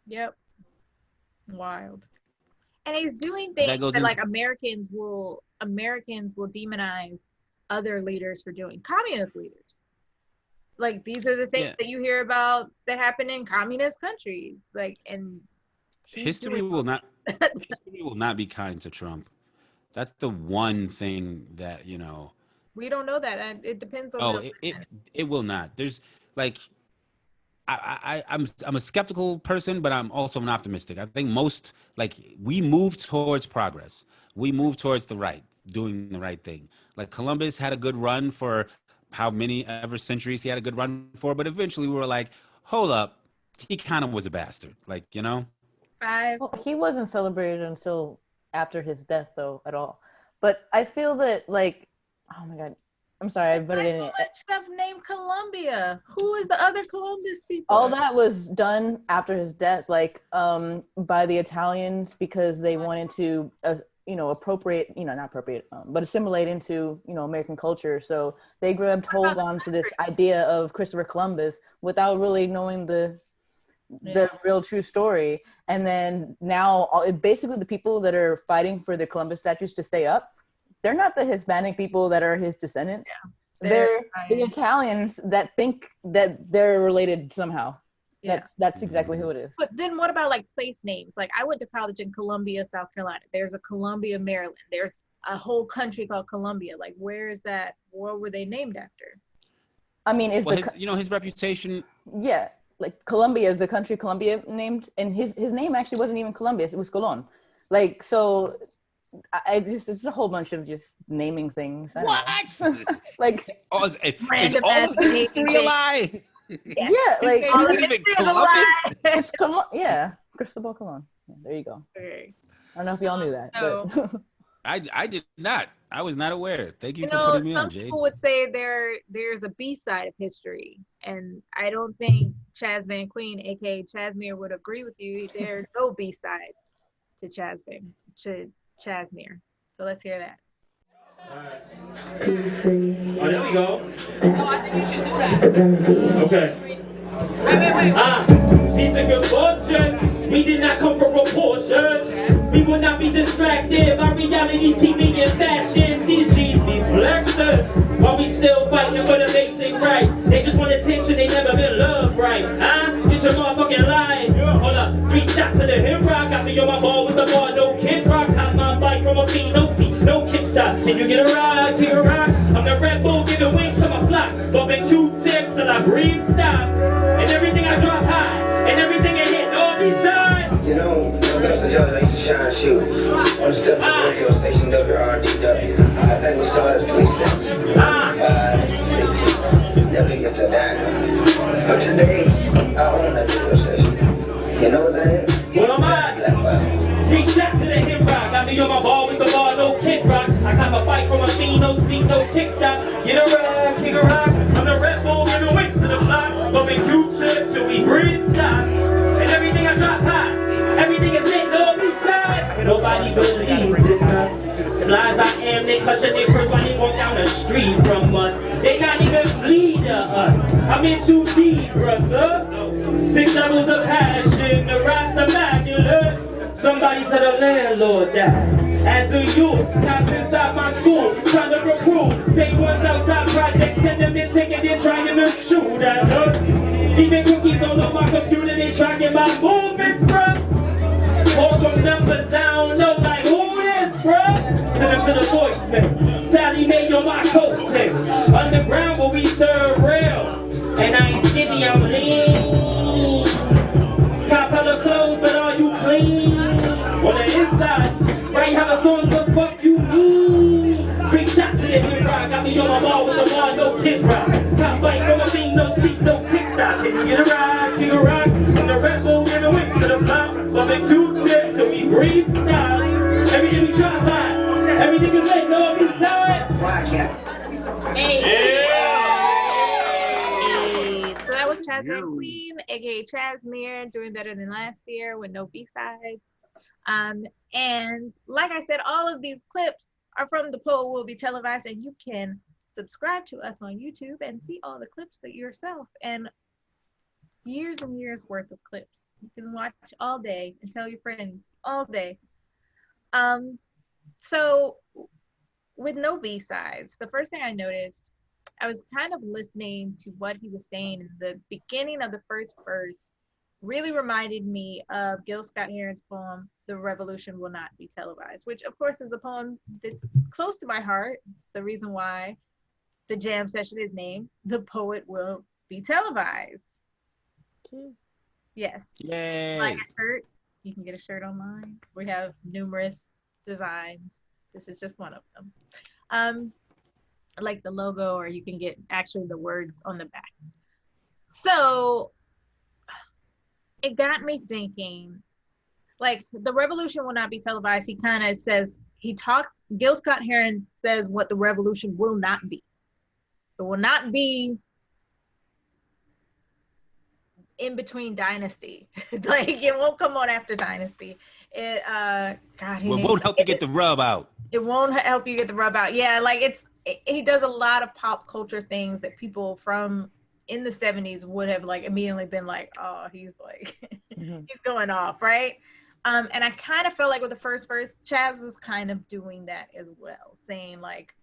Yep. Wild. And he's doing That things goes that in- like Americans will demonize other leaders for doing. Communist leaders. Like these are the things that you hear about that happen in communist countries. Like, and history will not be kind to Trump. That's the one thing that, you know. We don't know that. And it depends on. Oh, it will not. There's like, I'm a skeptical person, but I'm also an optimistic. I think most, like, we move towards progress. We move towards doing the right thing. Like Columbus had a good run for how many ever centuries he had a good run for, but eventually we were like, hold up, he kind of was a bastard. Like, you know. Well, he wasn't celebrated until after his death, though, at all. But I feel that, like, oh my God, I'm sorry, I put it in. So much stuff named Columbia. Who is the other Columbus people? All that was done after his death, like, by the Italians because they wanted to, but assimilate into, American culture. So they grabbed hold onto this idea of Christopher Columbus without really knowing the real true story. And then now basically the people that are fighting for the Columbus statues to stay up, they're not the Hispanic people that are his descendants. Yeah. They're the Italians that think that they're related somehow. Yeah. That's exactly who it is. But then what about like place names? Like I went to college in Columbia, South Carolina. There's a Columbia, Maryland. There's a whole country called Columbia. Like where is that? What were they named after? I mean, his reputation. Yeah. Like Colombia is the country Colombia named, and his name actually wasn't even Columbia, it was Colon. Like, so it's a whole bunch of just naming things. What? Like, is all of the history a lie? Yeah, like all the history is a lie. It's Cristobal Colon. Yeah, there you go. Okay. I don't know if y'all knew that. But. I did not. I was not aware. Thank you for putting me on, Jade. Some people would say there's a B-side of history, and I don't think Chaz Van Queen, aka Chazmere, would agree with you. There are no B-sides to Chazmere. So let's hear that. Oh, there we go. Oh, I think you should do that. Okay. Wait. These are good fortune. We did not come for proportion. We will not be distracted by reality TV and fashions. These G's be flexing while we still fighting for the basic rights. They just want attention, they never been loved right. Get your motherfucking line. Hold up, 3 shots to the hip rock. Got me on my ball with the bar, no kid rock. Hot my bike from a feet, no seat, no kickstart. Can you get a ride, kick a rock? I'm the Red Bull giving wings to my flock. Bumping Q-tips till I breathe stop. And everything I drop high, and everything I hit, all besides. You know, that's the job that used to shine shoes. On the step of the radio station WRDW. I think we started 3 cents. 5, 50, never gets a dime. But today, I own that radio station. You know what that is? What am I? 3 shots to the hip rock. Got me on my ball with the bar, no kid rock. I got my bike from a machine, no seat, no kickstop. Get a ride, kick a rock. I'm the Red Bull giving wings to the block. Bumping Q-tip till we breathe stop. And everything I drop high, everything is lit, no besides. Nobody believes in us. As lies I am, they clutching their purse while they walk down the street from us. They not even flee to us. I'm in too deep, brother. 6 levels of passion, the rocks immaculate. Somebody tell the landlord that. As a youth, cops inside my school, trying to recruit. Same ones outside projects, and them in taking, they're trying to shoot at us. Even cookies all on my computer, they tracking my movements, bruh. Calls from numbers, I don't know, like who this, bruh? Send them to the voicemail. Sally made on my coattails. Underground where we third rail. And I ain't skinny, I'm lean. Cop hella clothes, but are you clean? On the inside, right how the songs, what the fuck you mean? 3 shots to the hip rock, got me on my ball with the bar, no kid rock. Cop bike from a beam, no seat, no kickstop. Can you get a ride, kick a rock? I'm the Red Bull giving wings to the block. Bumping Q-tip till we breathe stop. Everything we drop by, everything is lit, no besides. Hey. So that was Chaz Van Queen, aka Chazmere, doing better than last year with no B-sides. And like I said, all of these clips are from The Poet Will Be Televised, and you can subscribe to us on YouTube and see all the clips that yourself, and years worth of clips. You can watch all day and tell your friends all day. So with no B-sides, the first thing I noticed, I was kind of listening to what he was saying in the beginning of the first verse, really reminded me of Gil Scott-Heron's poem, The Revolution Will Not Be Televised, which of course is a poem that's close to my heart. It's the reason why the jam session is named The Poet Will Be Televised. Yes. Yay. Like a shirt. You can get a shirt online. We have numerous designs. This is just one of them. Like the logo, or you can get actually the words on the back. So it got me thinking, like, the revolution will not be televised. He kind of says, Gil Scott-Heron says what the revolution will not be. It will not be in between Dynasty. Like, it won't come on after Dynasty. It won't help you get the rub out. It won't help you get the rub out. Yeah, like he does a lot of pop culture things that people from in the 70s would have like immediately been like, oh, he's like, he's going off, right? And I kind of felt like with the first verse, Chaz was kind of doing that as well, saying like,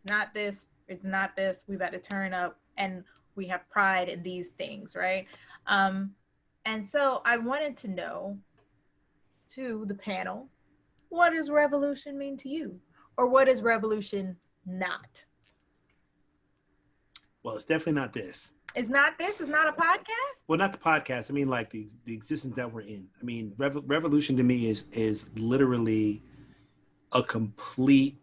it's not this, we got to turn up, and we have pride in these things, right? And so I wanted to know, to the panel, what does revolution mean to you? Or what is revolution not? Well, it's definitely not this. It's not this? It's not a podcast? Well, not the podcast. I mean, like the existence that we're in. I mean, revolution to me is literally a complete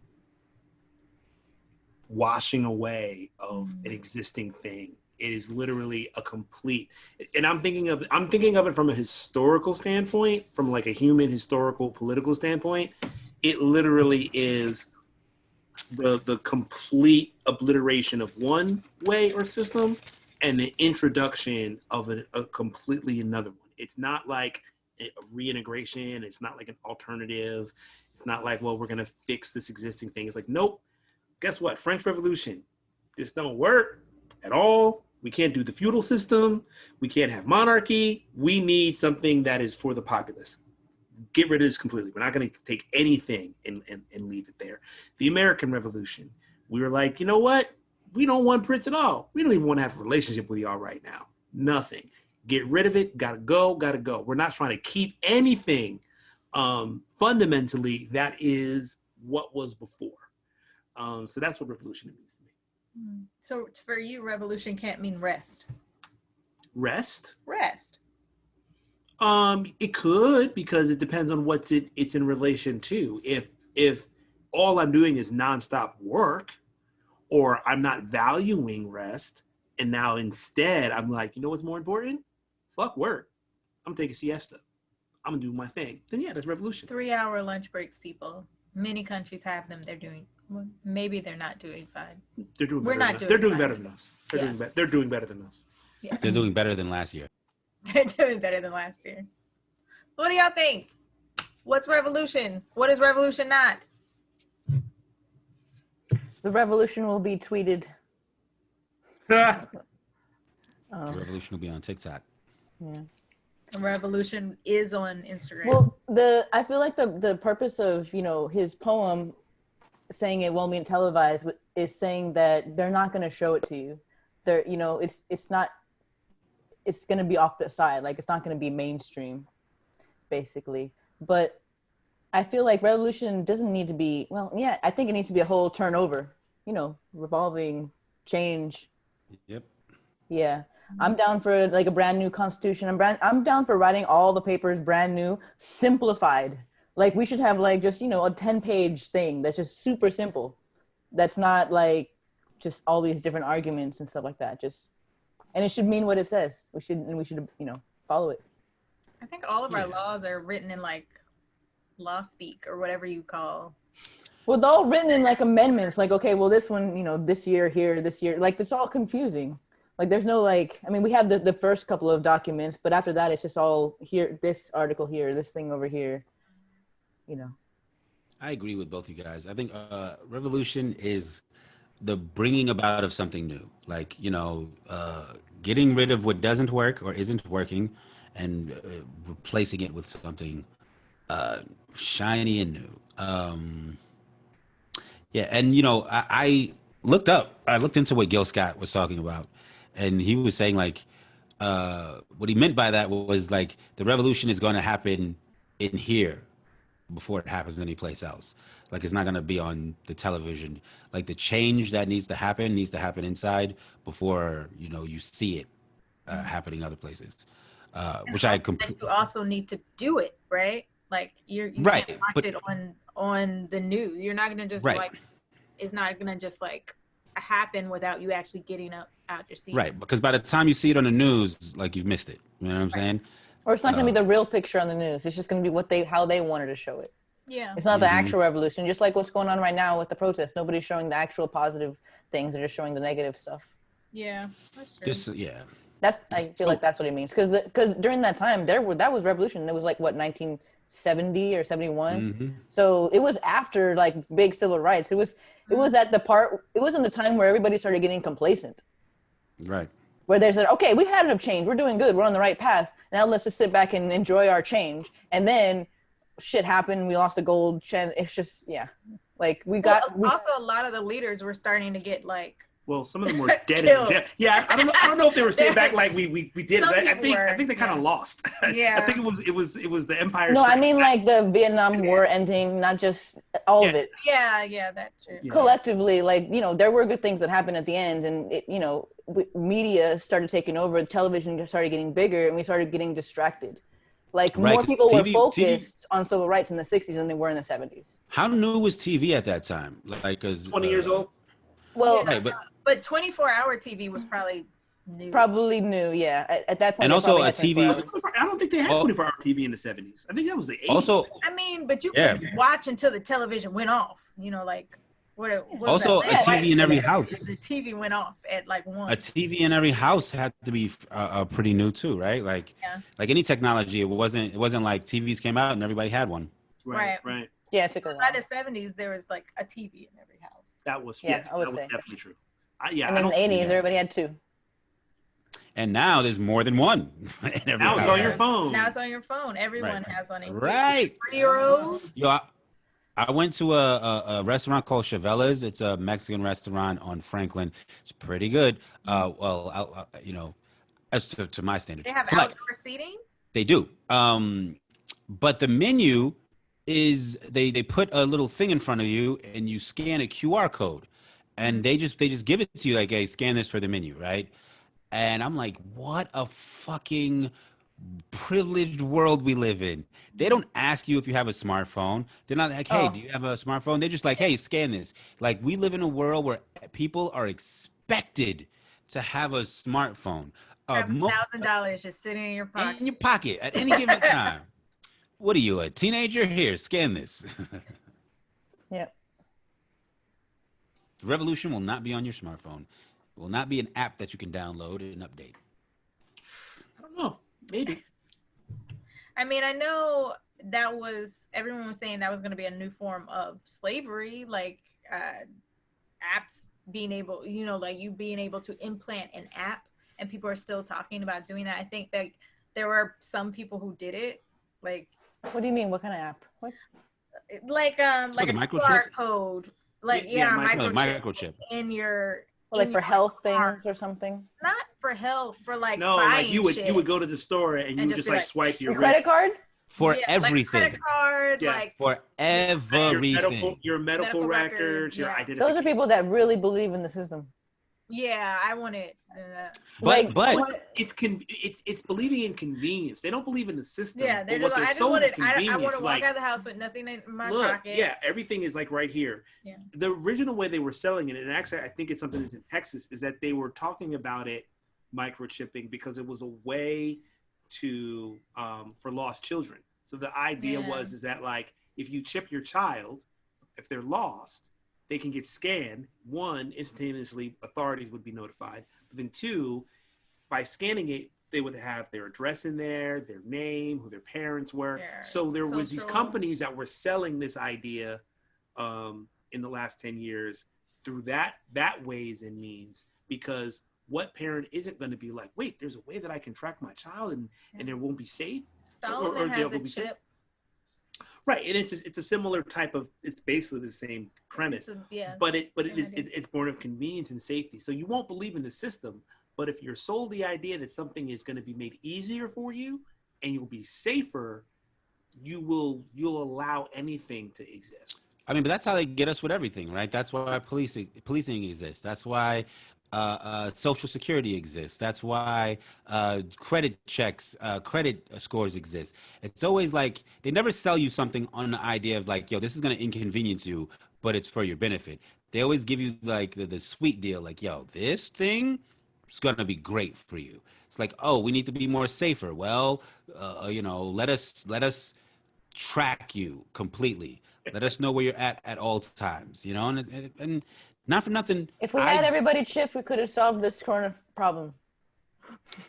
washing away of an existing thing. It is literally a complete, and I'm thinking of it from a historical standpoint, from like a human historical political standpoint. It literally is the complete obliteration of one way or system and the introduction of a completely another one. It's not like a reintegration. It's not like an alternative. It's not like, well, we're going to fix this existing thing. It's like, nope. Guess what? French Revolution. This don't work at all. We can't do the feudal system. We can't have monarchy. We need something that is for the populace. Get rid of this completely. We're not going to take anything and leave it there. The American Revolution. We were like, you know what? We don't want Prince at all. We don't even want to have a relationship with y'all right now. Nothing. Get rid of it. Gotta go. We're not trying to keep anything fundamentally that is what was before. So that's what revolution means to me. So for you, revolution can't mean rest. Rest? Rest. It could, because it depends on what's it's in relation to. If all I'm doing is nonstop work, or I'm not valuing rest, and now instead I'm like, you know what's more important? Fuck work. I'm taking siesta. I'm gonna do my thing. Then yeah, that's revolution. 3-hour lunch breaks, people. Many countries have them. They're doing, well, maybe they're not doing fine. They're doing. We're not doing. They're doing fine. better than us. They're doing better than us. Yeah. They're doing better than last year. They're doing better than last year. What do y'all think? What's revolution? What is revolution not? The revolution will be tweeted. The revolution will be on TikTok. Yeah. Revolution is on Instagram. Well, I feel like the purpose of, his poem saying it won't be televised is saying that they're not going to show it to you. They're, it's not, it's going to be off the side. Like, it's not going to be mainstream, basically. But I feel like revolution doesn't need to be, I think it needs to be a whole turnover, revolving change. Yep. Yeah. I'm down for like a brand new constitution. I'm down for writing all the papers brand new, simplified. Like, we should have like just, a 10-page thing that's just super simple. That's not like just all these different arguments and stuff like that. And it should mean what it says. We should, follow it. I think all of our laws are written in like law speak or whatever you call. Well, they're all written in like amendments. Like, okay, well, this one, this year here, this year, like, it's all confusing. Like, there's no like, we have the first couple of documents, but after that, it's just all here, this article here, this thing over here, I agree with both you guys. I think revolution is the bringing about of something new, like getting rid of what doesn't work or isn't working, and replacing it with something shiny and new. Yeah, and I looked into what Gil Scott was talking about, and he was saying like what he meant by that was like the revolution is going to happen in here before it happens anyplace else. Like it's not going to be on the television. Like the change that needs to happen inside before you see it happening other places. Which I completely. You also need to do it right. Like you right, can't watch it on the news. You're not going to just right. It's not going to just like happen without you actually getting up out your seat. Right, because by the time you see it on the news, like you've missed it. You know what I'm saying? Or it's not going to be the real picture on the news. It's just going to be how they wanted to show it. Yeah. It's not the actual revolution. Just like what's going on right now with the protests. Nobody's showing the actual positive things. They're just showing the negative stuff. Yeah, that's true. I feel like that's what he means. Because during that time, that was revolution. It was like, what, 1970 or 71? Mm-hmm. So it was after like big civil rights. It was in the time where everybody started getting complacent. Right. Where they said, okay, we had enough change. We're doing good. We're on the right path. Now let's just sit back and enjoy our change. And then shit happened. We lost the gold. It's just, like also a lot of the leaders were starting to get like. Well, some of them were dead in jail. Yeah, I don't know if they were staying back like we did. I think they kind of lost. Yeah. I think it was the empire. No, I mean like the Vietnam War ending, not just all of it. Yeah, that's true. Yeah. Collectively, like there were good things that happened at the end, and media started taking over. Television started getting bigger, and we started getting distracted. Like more people were focused on civil rights in the 60s than they were in the 70s. How new was TV at that time? Like, 20 years old. Well, yeah, but 24-hour TV was probably new. Probably new, yeah. At that point, and also a TV. I don't think they had 24-hour TV in the 70s. I think that was the 80s. Also, I mean, but you could watch until the television went off. Like what also a TV in every house. The TV went off at like 1. A TV in every house had to be pretty new too, right? Like any technology, it wasn't like TVs came out and everybody had one. Right. Yeah, it took a while. By the 70s, there was like a TV in every house. That was I would that say. was definitely true. And in the 80s, everybody had 2. And now there's more than one. Now it's on your phone. Now it's on your phone. Everyone has one. Right. 3-year-old. Yo, I went to a restaurant called Chavella's. It's a Mexican restaurant on Franklin. It's pretty good. As to my standards. They have outdoor seating? They do. But the menu is they put a little thing in front of you and you scan a QR code and they just give it to you like, hey, scan this for the menu, right? And I'm like, what a fucking privileged world we live in. They don't ask you if you have a smartphone. They're not like, hey, do you have a smartphone? They're just like, hey, scan this. Like, we live in a world where people are expected to have a smartphone. $1,000 just sitting in your pocket. In your pocket at any given time. What are you, a teenager? Here, scan this. Yeah. The revolution will not be on your smartphone. It will not be an app that you can download and update. I don't know. Maybe. I mean, I know everyone was saying that was going to be a new form of slavery, like apps being able, like you being able to implant an app, and people are still talking about doing that. I think that there were some people who did it, like. What do you mean? What kind of app? What? Like a QR code, like microchip in your. Like for health things or something? Not for health, for like no, buying like you would go to the store and you would just like swipe your credit card for everything. Like credit card, like for everything. Your medical records, your identity. Those are people that really believe in the system. Yeah, I want it. But it's believing in convenience. They don't believe in the system. Yeah, they're just like, I want to walk out of the house with nothing in my pocket. Yeah, everything is like right here. Yeah. The original way they were selling it, and actually I think it's something that's in Texas, is that they were talking about it microchipping because it was a way to for lost children. So the idea is that like if you chip your child, if they're lost, they can get scanned. 1, instantaneously, authorities would be notified. But then 2, by scanning it, they would have their address in there, their name, who their parents were. So there was these companies that were selling this idea in the last 10 years through that ways and means, because what parent isn't going to be like, wait, there's a way that I can track my child and there won't be safe? Solomon has a chip. Right, and it's a similar type of, it's basically the same premise, but it's born of convenience and safety. So you won't believe in the system, but if you're sold the idea that something is going to be made easier for you and you'll be safer, you'll allow anything to exist. I mean, but that's how they get us with everything, right? That's why policing exists. That's why Social Security exists. That's why credit checks, credit scores exist. It's always like they never sell you something on the idea of like, yo, this is going to inconvenience you, but it's for your benefit. They always give you like the sweet deal, like, yo, this thing is going to be great for you. It's like, oh, we need to be more safer. Well, let us track you completely. Let us know where you're at all times, and not for nothing. If we had everybody chipped, we could have solved this corona problem.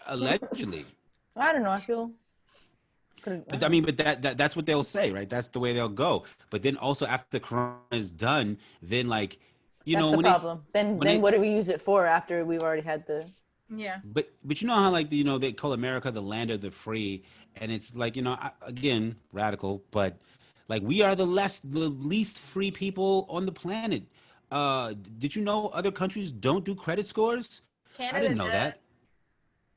Allegedly. I don't know. I feel. But I mean, but that's what they'll say, right? That's the way they'll go. But then also after the corona is done, then like, that's the problem. Then what do we use it for after we've already had the? Yeah. But you know how like they call America the land of the free, and it's like again radical, but like we are the least free people on the planet. Did you know other countries don't do credit scores? Canada I didn't know that.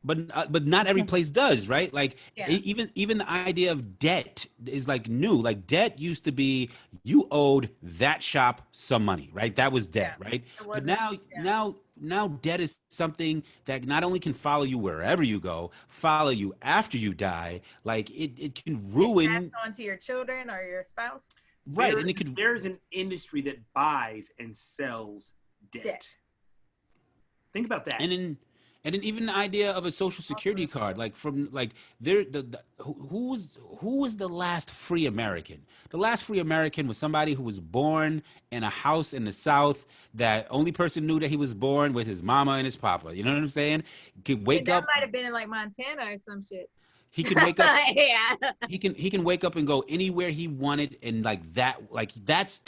But not every place does, right? Like even the idea of debt is like new. Like debt used to be you owed that shop some money, right? That was debt, right? But now debt is something that not only can follow you wherever you go, follow you after you die. Like it can ruin. Pass on to your children or your spouse. Right, There's an industry that buys and sells debt. Think about that. And then even the idea of a social security card, like from like who was the last free American? The last free American was somebody who was born in a house in the South that only person knew that he was born was his mama and his papa. You know what I'm saying? Could wake up. That might have been in like Montana or some shit. He could wake up. Yeah. He can wake up and go anywhere he wanted, and that's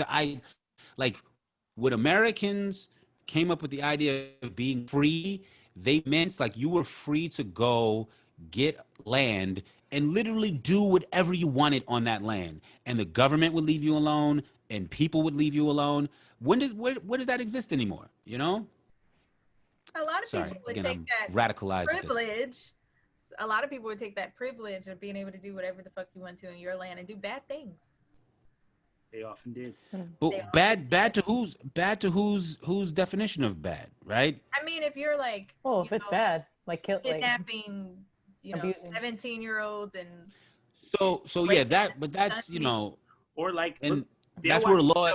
when Americans came up with the idea of being free. They meant like you were free to go get land and literally do whatever you wanted on that land, and the government would leave you alone, and people would leave you alone. Where does that exist anymore? A lot of people would take that privilege. A lot of people would take that privilege of being able to do whatever the fuck you want to in your land and do bad things. They often did. But bad to whose definition of bad, right? I mean, if you're like, if it's bad, like kidnapping, abusing 17-year-olds and so yeah, that's or like, and that's where law.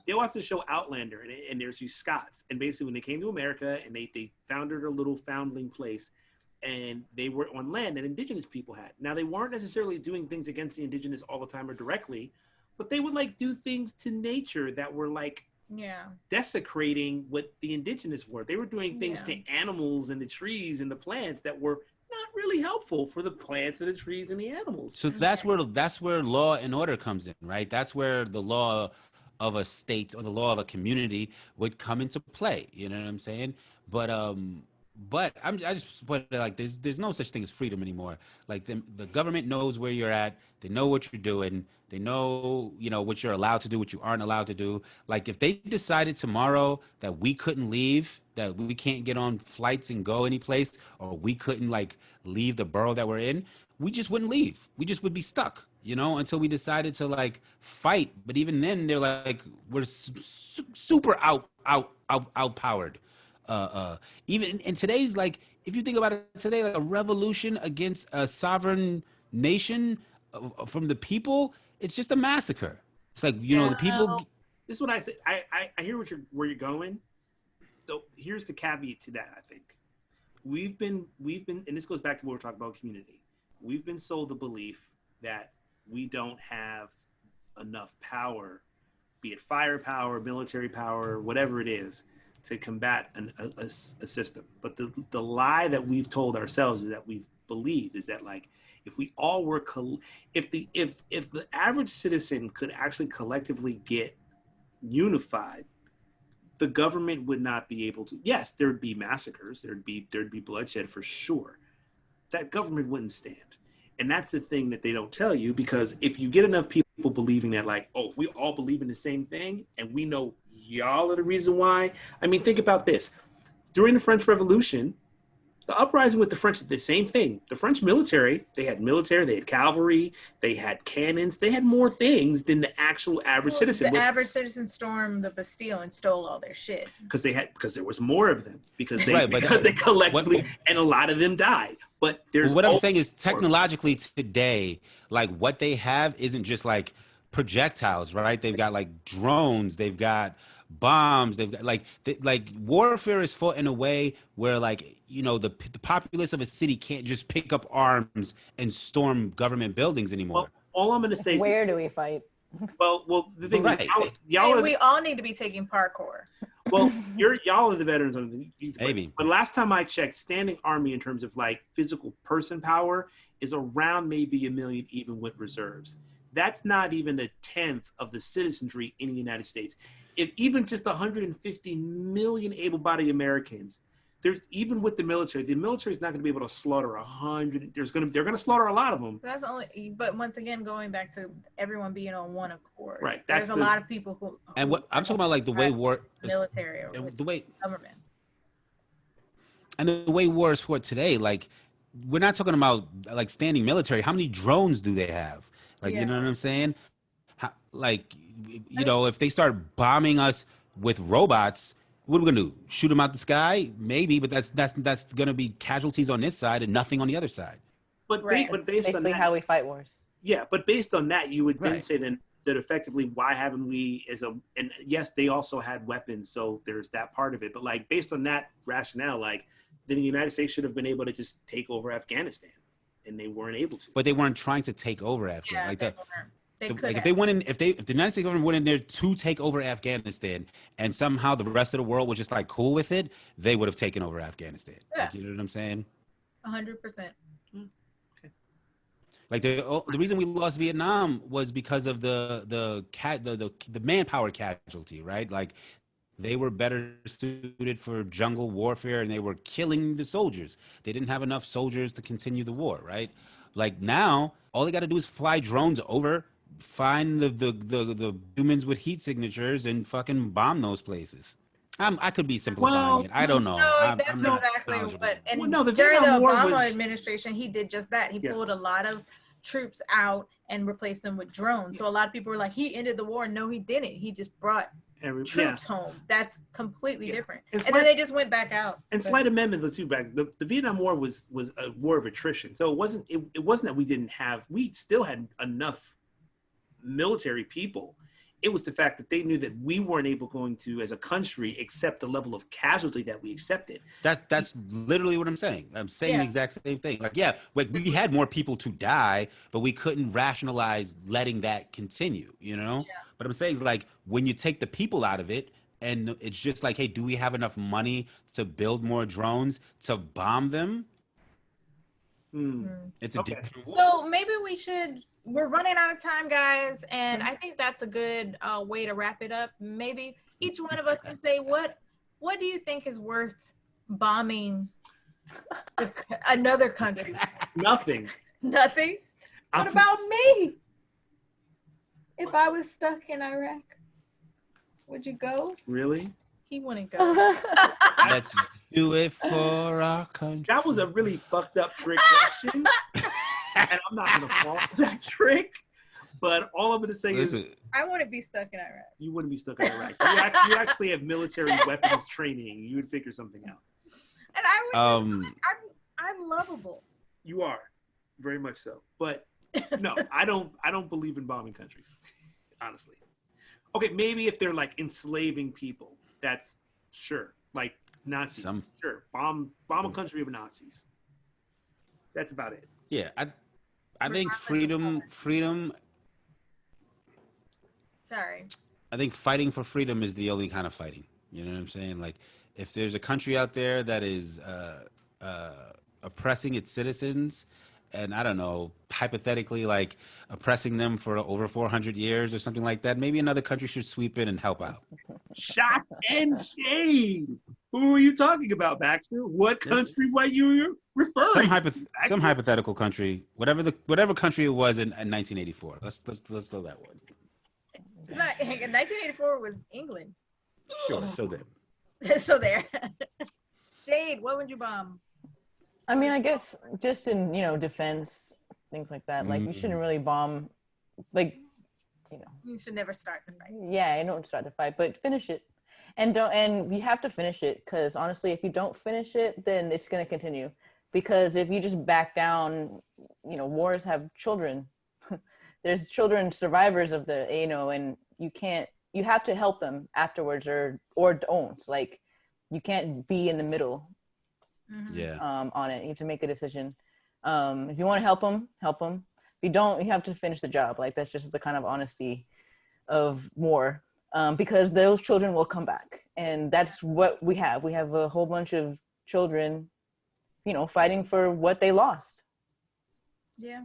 They watched the show Outlander, and there's these Scots, and basically when they came to America and they founded a little foundling place, and they were on land that indigenous people had. Now they weren't necessarily doing things against the indigenous all the time or directly, but they would like do things to nature that were like desecrating what the indigenous were. They were doing things to animals and the trees and the plants that were not really helpful for the plants and the trees and the animals. So that's where law and order comes in, right? That's where the law of a state or the law of a community would come into play. You know what I'm saying? But I just put it like there's no such thing as freedom anymore. Like the government knows where you're at. They know what you're doing. They know what you're allowed to do, what you aren't allowed to do. Like if they decided tomorrow that we couldn't leave, that we can't get on flights and go anyplace, or we couldn't like leave the borough that we're in, we just wouldn't leave. We just would be stuck, until we decided to like fight. But even then, they're like we're super outpowered. Even in today's, like, if you think about it today, like a revolution against a sovereign nation from the people, it's just a massacre. It's like, the people. This is what I say. I hear where you're going. So here's the caveat to that. I think we've been, and this goes back to what we're talking about community. We've been sold the belief that we don't have enough power, be it firepower, military power, whatever it is, to combat a system. But the lie that we've told ourselves is that we've believed is that like if we all were if the average citizen could actually collectively get unified, the government would not be able to. Yes, there'd be massacres, there'd be bloodshed for sure. That government wouldn't stand. And that's the thing that they don't tell you, because if you get enough people believing that, like, oh, we all believe in the same thing and we know y'all are the reason why. I mean, think about this. During the French Revolution, the uprising with the French, the same thing. The French military, they had cavalry, they had cannons, they had more things than the actual average citizen. The average citizen stormed the Bastille and stole all their shit. Because there was more of them. Because they collectively, and a lot of them died. But there's what I'm saying is technologically today, like what they have isn't just like projectiles, right? They've got like drones, they've got bombs, they've got like warfare is fought in a way where, like, you know, the populace of a city can't just pick up arms and storm government buildings anymore. Well, all I'm going to say is, where do we fight? Well, the thing is, we all need to be taking parkour. Well, y'all are the veterans of these. Maybe. But last time I checked, standing army in terms of like physical person power is around maybe 1 million, even with reserves. That's not even a tenth of the citizenry in the United States. If even just 150 million able-bodied Americans, there's, even with the military is not going to be able to slaughter 100. They're going to slaughter a lot of them. That's only. But once again, going back to everyone being on one accord. Right. There's a lot of people who. And what I'm talking about, like the way war, military, or the way government, and the way war is fought today. Like, we're not talking about like standing military. How many drones do they have? Like, you know what I'm saying? Like, you know, if they start bombing us with robots, what are we gonna do? Shoot them out the sky? Maybe, but that's gonna be casualties on this side and nothing on the other side. But based basically on that, how we fight wars. Yeah, but based on that, you would then say then that effectively, why haven't we and yes, they also had weapons, so there's that part of it. But like, based on that rationale, like, then the United States should have been able to just take over Afghanistan, and they weren't able to. But they weren't trying to take over Afghanistan. Yeah, like they that. weren't. Like if they went in, if the United States government went in there to take over Afghanistan, and somehow the rest of the world was just like cool with it, they would have taken over Afghanistan. Yeah. Like, you know what I'm saying? 100%. Like the reason we lost Vietnam was because of the manpower casualty, right? Like, they were better suited for jungle warfare, and they were killing the soldiers. They didn't have enough soldiers to continue the war, right? Like, now, all they got to do is fly drones over, find the humans with heat signatures, and fucking bomb those places. I could be simplifying it. I don't know. No, that's exactly what. And during the Obama administration, he did just that. He pulled a lot of troops out and replaced them with drones. So a lot of people were like, he ended the war. No, he didn't. He just brought troops home. That's completely different. And then they just went back out. And slight amendment, the Vietnam War was a war of attrition. So it wasn't that we still had enough military people. It was the fact that they knew that we weren't going to, as a country, accept the level of casualty that we accepted. That's literally what I'm saying. I'm saying the exact same thing. Like, we had more people to die, but we couldn't rationalize letting that continue, you know? Yeah. But I'm saying, like, when you take the people out of it, and it's just like, hey, do we have enough money to build more drones to bomb them? It's a different war. So maybe we should. We're running out of time, guys, and I think that's a good way to wrap it up. Maybe each one of us can say, what do you think is worth bombing another country? Nothing. Nothing? What about me? If I was stuck in Iraq, would you go? Really? He wouldn't go. Let's do it for our country. That was a really fucked up trick question. And I'm not going to fall for that trick. But all I'm going to say is, I wouldn't be stuck in Iraq. You wouldn't be stuck in Iraq. You actually have military weapons training. You would figure something out. And I would. I'm lovable. You are, very much so. But no, I don't believe in bombing countries, honestly. Okay, maybe if they're like enslaving people, that's sure. Like Nazis, sure. Bomb a country of Nazis. That's about it. Yeah, I think freedom. Sorry. I think fighting for freedom is the only kind of fighting. You know what I'm saying? Like, if there's a country out there that is oppressing its citizens and I don't know, hypothetically, like oppressing them for over 400 years or something like that, maybe another country should sweep in and help out. Shots and shade. Who are you talking about, Baxter? What country were you referring? Some hypothetical country, whatever country it was in 1984. Let's throw that one. Not, 1984 was England. Sure. So there. So there. Jade, what would you bomb? I mean, I guess just in, defense, things like that. Like, you shouldn't really bomb, like, You should never start the fight. Yeah, you don't start the fight, but finish it. And you have to finish it, because honestly, if you don't finish it, then it's going to continue. Because if you just back down, wars have children. There's children survivors of the, and you have to help them afterwards or don't. Like, you can't be in the middle. Yeah. On it. You have to make a decision. If you want to help them, help them. If you don't, you have to finish the job. Like, that's just the kind of honesty of war. Because those children will come back. And that's what we have. We have a whole bunch of children, fighting for what they lost. Yeah.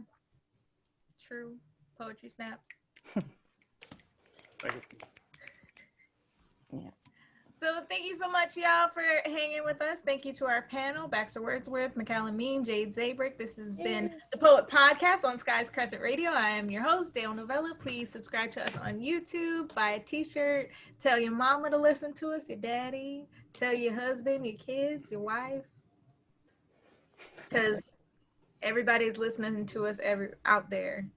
True. Poetry snaps. Yeah. So thank you so much, y'all, for hanging with us. Thank you to our panel, Baxter Wordsworth, Mikal Amin, Jade Zabric. This has been the Poet Podcast on Sky's Crescent Radio. I am your host, Dale Novella. Please subscribe to us on YouTube, buy a t-shirt, tell your mama to listen to us, your daddy, tell your husband, your kids, your wife. Because everybody's listening to us out there.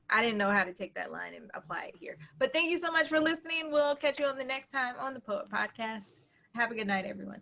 I didn't know how to take that line and apply it here. But thank you so much for listening. We'll catch you on the next time on the Poet Podcast. Have a good night, everyone.